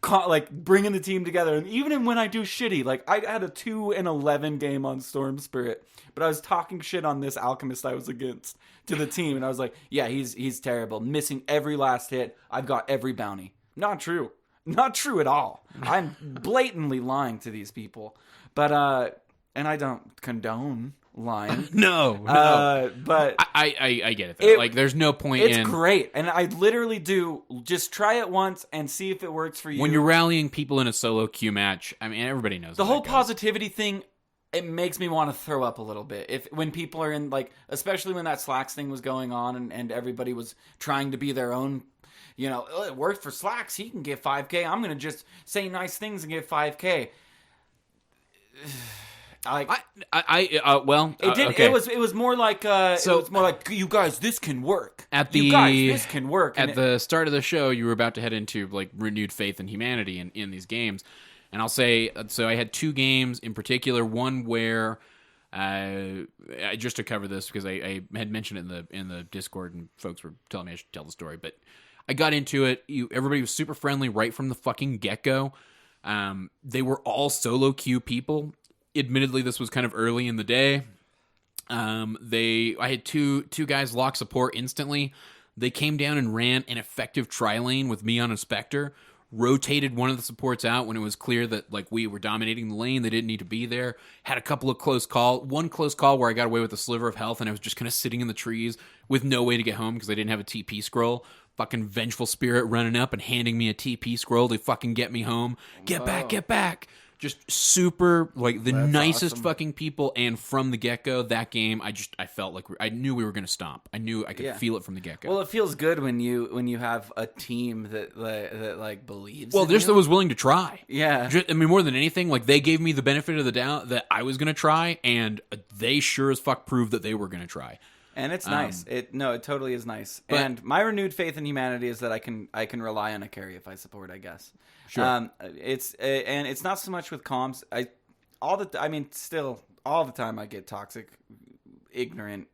like bringing the team together. And even when I do shitty, like I had a 2-11 game on Storm Spirit, but I was talking shit on this alchemist I was against to the team, and I was like, yeah, he's terrible, missing every last hit. I've got every bounty. Not true at all. I'm blatantly lying to these people, but and I don't condone lying. No. But I get it, though. Like, there's no point It's great. And I literally do just try it once and see if it works for you. When you're rallying people in a solo queue match, I mean, everybody knows the whole goes. positivity thing, it makes me want to throw up a little bit. When people are in, like, especially when that Slacks thing was going on and everybody was trying to be their own, you know, oh, it worked for Slacks, he can get 5K. I'm going to just say nice things and get 5K. It did. Okay. It was more like it was more like, you guys, this can work. This can work. At the start of the show, you were about to head into like renewed faith in humanity in these games, and I'll say so. I had 2 games in particular. One where just to cover this because I had mentioned it in the Discord and folks were telling me I should tell the story, but I got into it. Everybody was super friendly right from the fucking get-go. They were all solo queue people. Admittedly, this was kind of early in the day. I had two guys lock support instantly. They came down and ran an effective tri-lane with me on a Spectre, rotated one of the supports out when it was clear that like we were dominating the lane. They didn't need to be there. Had a couple of one close call where I got away with a sliver of health and I was just kind of sitting in the trees with no way to get home because I didn't have a TP scroll. Fucking vengeful spirit running up and handing me a TP scroll to fucking get me home. Get back. Just super, like, the That's nicest awesome. fucking people, and from the get-go, that game, I felt like, I knew we were going to stomp. I knew I could feel it from the get-go. Well, it feels good when you have a team that like believes. Well, in just you. that was willing to try. Yeah. I mean, more than anything, like, they gave me the benefit of the doubt that I was going to try, and they sure as fuck proved that they were going to try. And it's nice. It totally is nice. But- and my renewed faith in humanity is that I can rely on a carry if I support, I guess. Sure. It's not so much with comms. All the time I get toxic, ignorant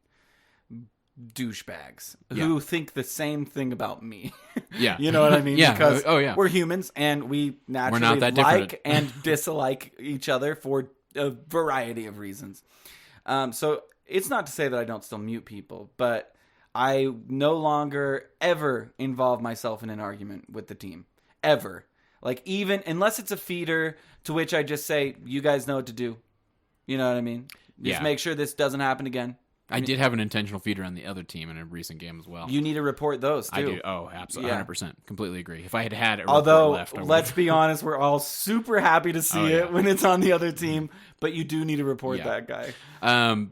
douchebags who think the same thing about me. Yeah. You know what I mean? Yeah. Because yeah. we're humans and we naturally not that like different. and dislike each other for a variety of reasons. So it's not to say that I don't still mute people, but I no longer ever involve myself in an argument with the team. Ever. Like, even unless it's a feeder to which I just say, you guys know what to do. You know what I mean? Just make sure this doesn't happen again. I did have an intentional feeder on the other team in a recent game as well. You need to report those, too. I do. Oh, absolutely. Yeah. 100%. Completely agree. If I had a Although, report left, I let's be honest, we're all super happy to see it when it's on the other team, but you do need to report that guy. The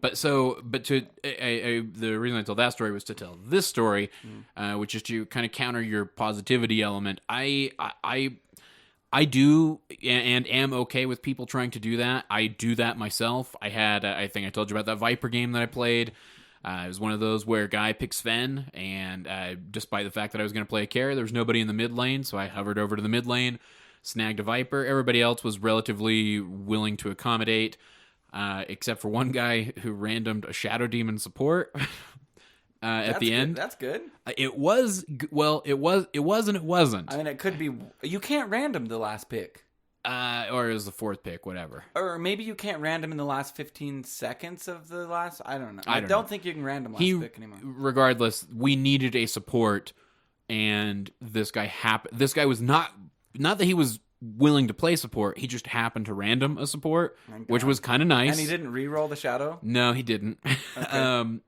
reason I told that story was to tell this story, which is to kind of counter your positivity element. I do and am okay with people trying to do that. I do that myself. I had, I think I told you about that Viper game that I played. It was one of those where a guy picks Sven, and despite the fact that I was going to play a carry, there was nobody in the mid lane, so I hovered over to the mid lane, snagged a Viper. Everybody else was relatively willing to accommodate, except for one guy who randomed a Shadow Demon support. At the end. That's good. It was and it wasn't. I mean, it could be. You can't random the last pick. Or it was the 4th pick, whatever. Or maybe you can't random in the last 15 seconds of the last. I don't know. I don't know. think you can random last pick anymore. Regardless, we needed a support, and this guy was not that he was willing to play support. He just happened to random a support, which was kind of nice. And he didn't re-roll the shadow? No, he didn't. Okay.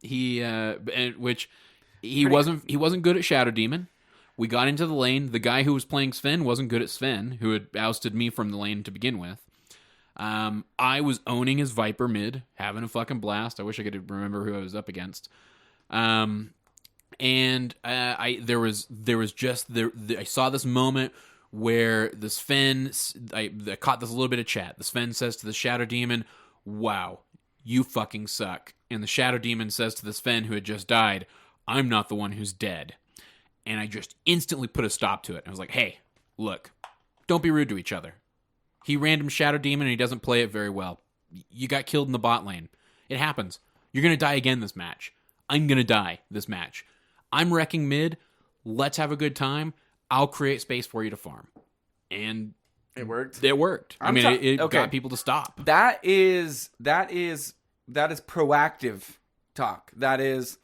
He wasn't good at Shadow Demon. We got into the lane. The guy who was playing Sven wasn't good at Sven, who had ousted me from the lane to begin with. I was owning his Viper mid, having a fucking blast. I wish I could remember who I was up against. I saw this moment where the Sven, I caught this little bit of chat. The Sven says to the Shadow Demon, "Wow, you fucking suck." And the Shadow Demon says to the Sven who had just died, "I'm not the one who's dead." And I just instantly put a stop to it. I was like, hey, look, don't be rude to each other. He random Shadow Demon and he doesn't play it very well. You got killed in the bot lane. It happens. You're going to die again this match. I'm going to die this match. I'm wrecking mid. Let's have a good time. I'll create space for you to farm. and it worked. It worked. It okay. got people to stop. That is proactive talk. That is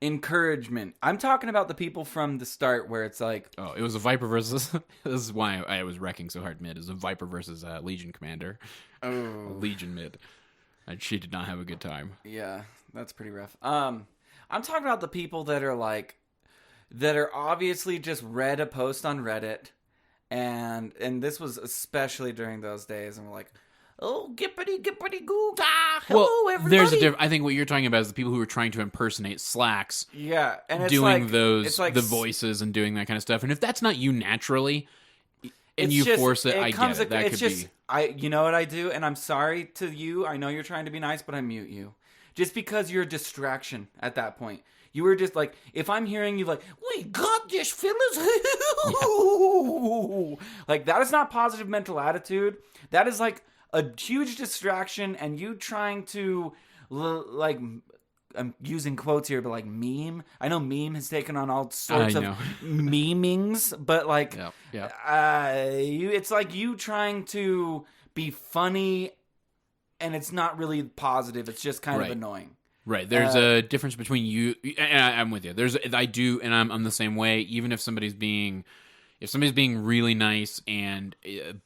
encouragement. I'm talking about the people from the start where it's like, oh, it was a Viper versus. This is why I was wrecking so hard mid. It was a Viper versus Legion commander. Oh, Legion mid, and she did not have a good time. Yeah, that's pretty rough. I'm talking about the people that are obviously just read a post on Reddit, and this was especially during those days, and we're like, oh, gippity googa, hello everybody. I think what you're talking about is the people who are trying to impersonate Slacks. Yeah, and it's doing like, those the voices and doing that kind of stuff. And if that's not you naturally, and you just, force it, I get it. That could be. You know what I do, and I'm sorry to you. I know you're trying to be nice, but I mute you just because you're a distraction at that point. You were just like, if I'm hearing you like, we got this, fellas. Like, that is not positive mental attitude. That is like a huge distraction, and you trying to, like, I'm using quotes here, but like meme. I know meme has taken on all sorts of memings, but like, it's like you trying to be funny, and it's not really positive. It's just kind of annoying. Right. There's a difference between you, and I'm with you. I'm the same way. Even if somebody's being really nice,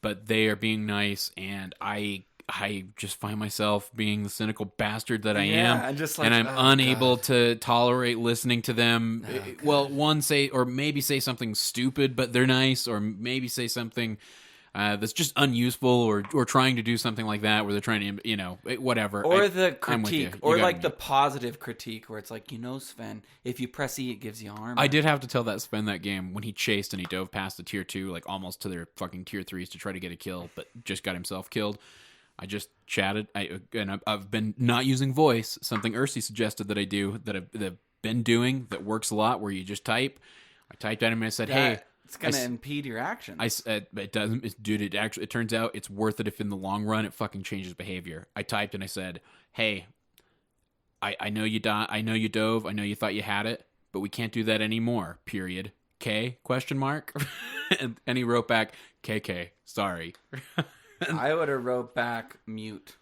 but they are being nice, and I just find myself being the cynical bastard that I am, and I'm unable to tolerate listening to them. Maybe say something stupid, but they're nice, or maybe say something that's just unuseful, or trying to do something like that where they're trying to, whatever. Or the critique, or like the positive critique where it's like, Sven, if you press E, it gives you armor. I did have to tell that Sven that game when he chased and he dove past the tier 2, like almost to their fucking tier 3s to try to get a kill, but just got himself killed. I just chatted. I've been not using voice, something Ursa suggested that I do, that I've been doing that works a lot, where you just type. I typed at him and I said, hey. It's going to impede your action. It doesn't. Dude, it turns out it's worth it if in the long run it fucking changes behavior. I typed and I said, hey, I know you I know you dove. I know you thought you had it, but we can't do that anymore, period. K, question mark? and he wrote back, KK, sorry. I would have wrote back mute.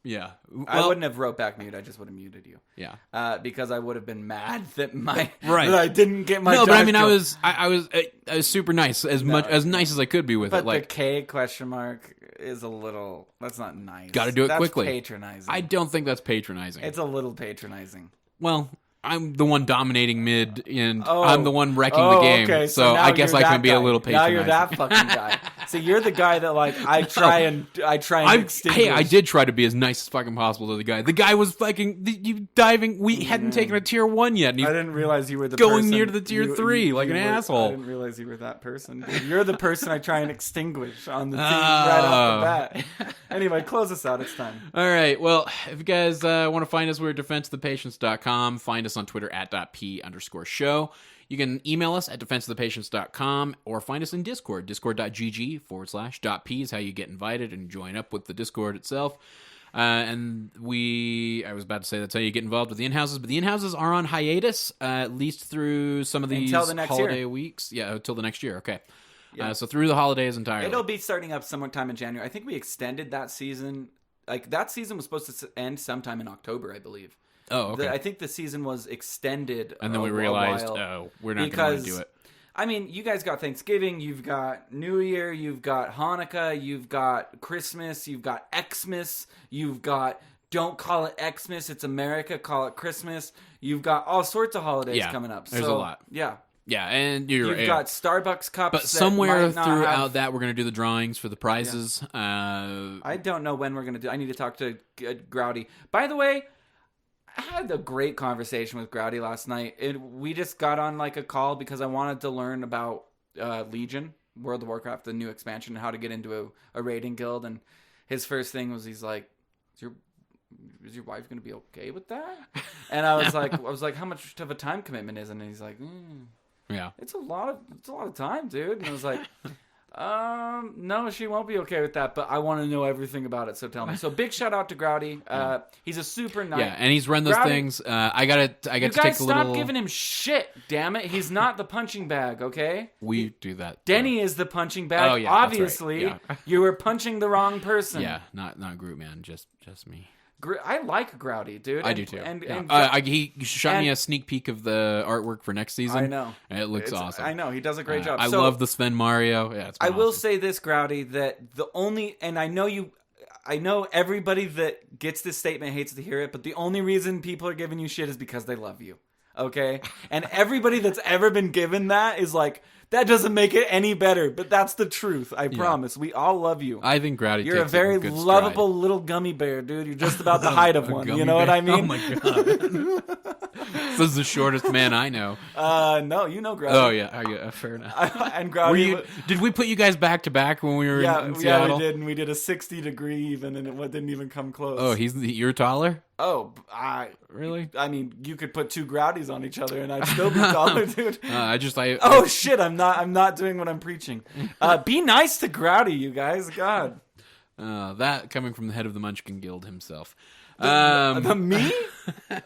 Yeah. Well, I wouldn't have wrote back mute. I just would have muted you. Yeah. Because I would have been mad that that I didn't get my. No, but I mean, I was super nice, as nice as I could be with it. Like, the K question mark is a little. That's not nice. Got to do it quickly. Patronizing. I don't think that's patronizing. It's a little patronizing. Well, I'm the one dominating mid, and I'm the one wrecking the game. Okay. So I guess I can be a little patronizing. Now you're that fucking guy. So you're the guy that like I try and extinguish. Hey, I did try to be as nice as fucking possible to the guy. The guy was fucking diving. We hadn't taken a tier 1 yet. And I didn't realize you were the going person. near to the tier 3 like an asshole. I didn't realize you were that person. Dude. You're the person I try and extinguish on the team right off the bat. Anyway, close us out. It's time. All right. Well, if you guys want to find us, we're at defenseofthepatients.com. Find us on Twitter at @p_show. You can email us at defenseofthepatients.com or find us in Discord. Discord.gg/.p is how you get invited and join up with the Discord itself. I was about to say that's how you get involved with the in-houses, but the in-houses are on hiatus, at least through some of these holiday weeks. Yeah, until the next year. Okay. Yeah. So through the holidays entirely. It'll be starting up sometime in January. I think we extended that season. Like, that season was supposed to end sometime in October, I believe. Oh, okay. I think the season was extended. And then we realized, we're not going to do it. I mean, you guys got Thanksgiving, you've got New Year, you've got Hanukkah, you've got Christmas, you've got Xmas, you've got don't call it Xmas, it's America, call it Christmas. You've got all sorts of holidays coming up. There's a lot. Yeah. Yeah, and you've got Starbucks cups. But somewhere throughout that, we're going to do the drawings for the prizes. Yeah. I don't know when we're going to do. I need to talk to Growdy. By the way, I had a great conversation with Growdy last night. We just got on like a call because I wanted to learn about Legion, World of Warcraft, the new expansion, and how to get into a raiding guild. And his first thing was, he's like, "Is your wife going to be okay with that?" And I was like, "How much of a time commitment is it?" And he's like, "Yeah, it's a lot of time, dude." And I was like, No, she won't be okay with that, but I want to know everything about it, so tell me. So big shout out to Grouty. He's a super nice. Yeah, and he's run those things. I got to take a little. You guys stop giving him shit, damn it. He's not the punching bag, okay? We do that. Denny is the punching bag. Oh, yeah, obviously. that's right. Yeah. You were punching the wrong person. Yeah, not Groot, man, just me. I like Grouty, dude. I do too. And he shot me a sneak peek of the artwork for next season. I know. And it looks awesome. I know. He does a great job. I love the Sven Mario. Yeah, it's been will awesome. say this, Grouty, that the only, and I know everybody that gets this statement hates to hear it, but the only reason people are giving you shit is because they love you. Okay? And everybody that's ever been given that is like, that doesn't make it any better, but that's the truth. I promise. We all love you. I think Grouty You're a takes very good lovable stride. little gummy bear, dude. You're just about the height of one. You know bear? what I mean? Oh my god. This is the shortest man I know. No, you know Grouty. Oh yeah, fair enough. And Grouty. Did we put you guys back to back when we were in Seattle? Yeah, we did, and we did a 60-degree even, and it didn't even come close. Oh, you're taller? Oh, Really? I mean, you could put two Grouties on each other, and I'd still be taller, dude. Oh shit! I'm not doing what I'm preaching. Be nice to Grouty, you guys. God. That coming from the head of the Munchkin Guild himself. The me?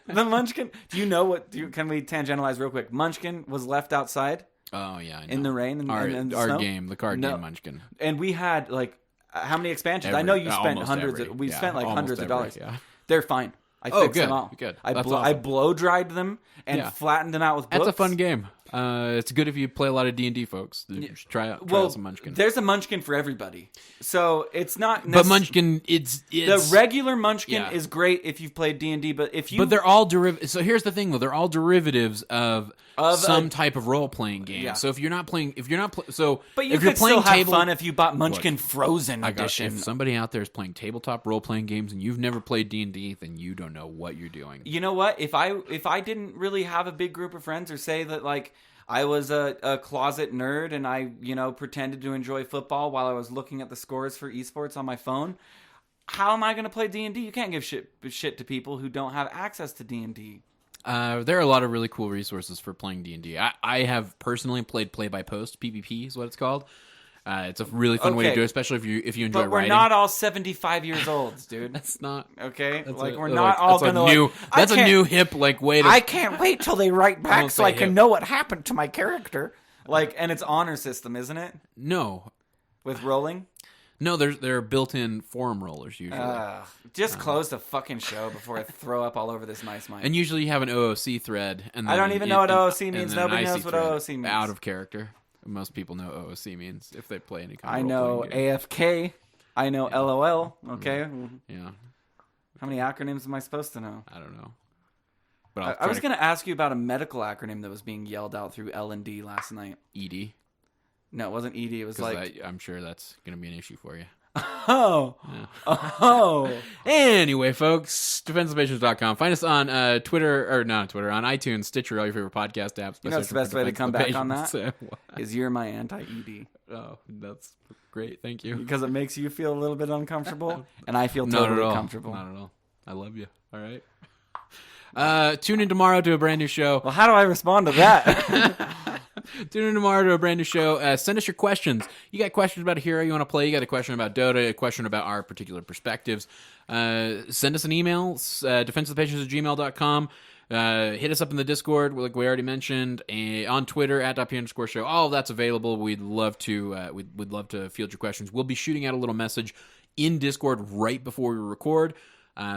The Munchkin? Do you know what? Can we tangentialize real quick? Munchkin was left outside. Oh yeah, I know. In the rain and the our snow? game, the card game Munchkin. And we had like how many expansions? I know you spent hundreds. Spent like hundreds of dollars. Yeah. They're fine. I fixed them all. Good. I blow dried them and flattened them out with books. That's a fun game. It's good if you play a lot of D&D, folks. Try out some Munchkin. There's a Munchkin for everybody, so it's not. But Munchkin, it's the regular Munchkin is great if you've played D&D. But they're all derivatives. So here's the thing, though: they're all derivatives of some type of role playing game. Yeah. So if you're not playing, but you if you're could playing still have fun if you bought Munchkin Frozen Edition. If somebody out there is playing tabletop role playing games and you've never played D&D, then you don't know what you're doing. You know what? If I didn't really have a big group of friends, or say that like I was a closet nerd and I pretended to enjoy football while I was looking at the scores for esports on my phone, how am I going to play D&D? You can't give shit to people who don't have access to D&D. There are a lot of really cool resources for playing D&D. I have personally played Play by Post. PvP is what it's called. It's a really fun way to do it, especially if you enjoy writing. But we're not all 75 years old, dude. That's not okay. That's we're not all gonna. That's a new hip way to. I can't wait till they write back so I can know what happened to my character. And it's honor system, isn't it? No, with rolling. No, there are built-in forum rollers usually. Just close the fucking show before I throw up all over this nice mic. And usually you have an OOC thread, and then I don't even know what OOC means. Nobody knows what OOC means. Out of character. Most people know OOC means if they play any kind of I know AFK. I know LOL. Okay. Yeah. How many acronyms am I supposed to know? I don't know. But I was going to ask you about a medical acronym that was being yelled out through L&D last night. ED? No, it wasn't ED. It was like... I'm sure that's going to be an issue for you. Oh. Yeah. Oh. Anyway, folks, defensivepatrons.com. Find us on Twitter, or not Twitter, on iTunes, Stitcher, all your favorite podcast apps. You know what's the best way to come back on that? Is you're my anti-ED. Oh, that's great. Thank you. Because it makes you feel a little bit uncomfortable, and I feel totally comfortable. Not at all. I love you. All right? Tune in tomorrow to a brand new show. Well, how do I respond to that? Tune in tomorrow to a brand new show. Send us your questions. You got questions about a hero you want to play? You got a question about Dota? A question about our particular perspectives? Send us an email, defenseofthepatrons@gmail.com. Hit us up in the Discord, like we already mentioned, and on Twitter @.p_show. All of that's available. We'd love to field your questions. We'll be shooting out a little message in Discord right before we record.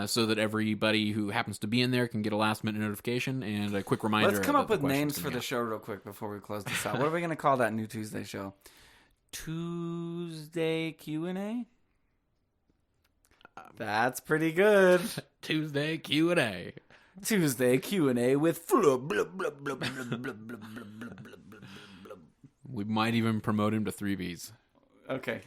So that everybody who happens to be in there can get a last-minute notification and a quick reminder. Let's come up with names for the show real quick before we close this out. What are we going to call that new Tuesday show? Tuesday Q&A? That's pretty good. Tuesday Q&A. Tuesday Q&A with... We might even promote him to 3Bs. Okay.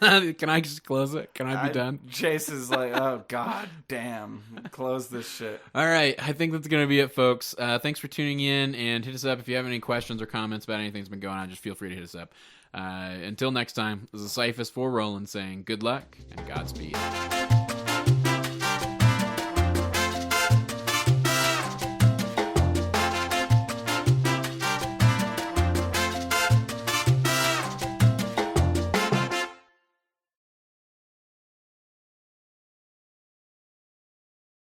Can I just close it? Can I be done? Chase is like, oh, god damn. Close this shit. All right. I think that's going to be it, folks. Thanks for tuning in, and hit us up if you have any questions or comments about anything that's been going on. Just feel free to hit us up. Until next time, this is Cyphus for Roland saying good luck and Godspeed.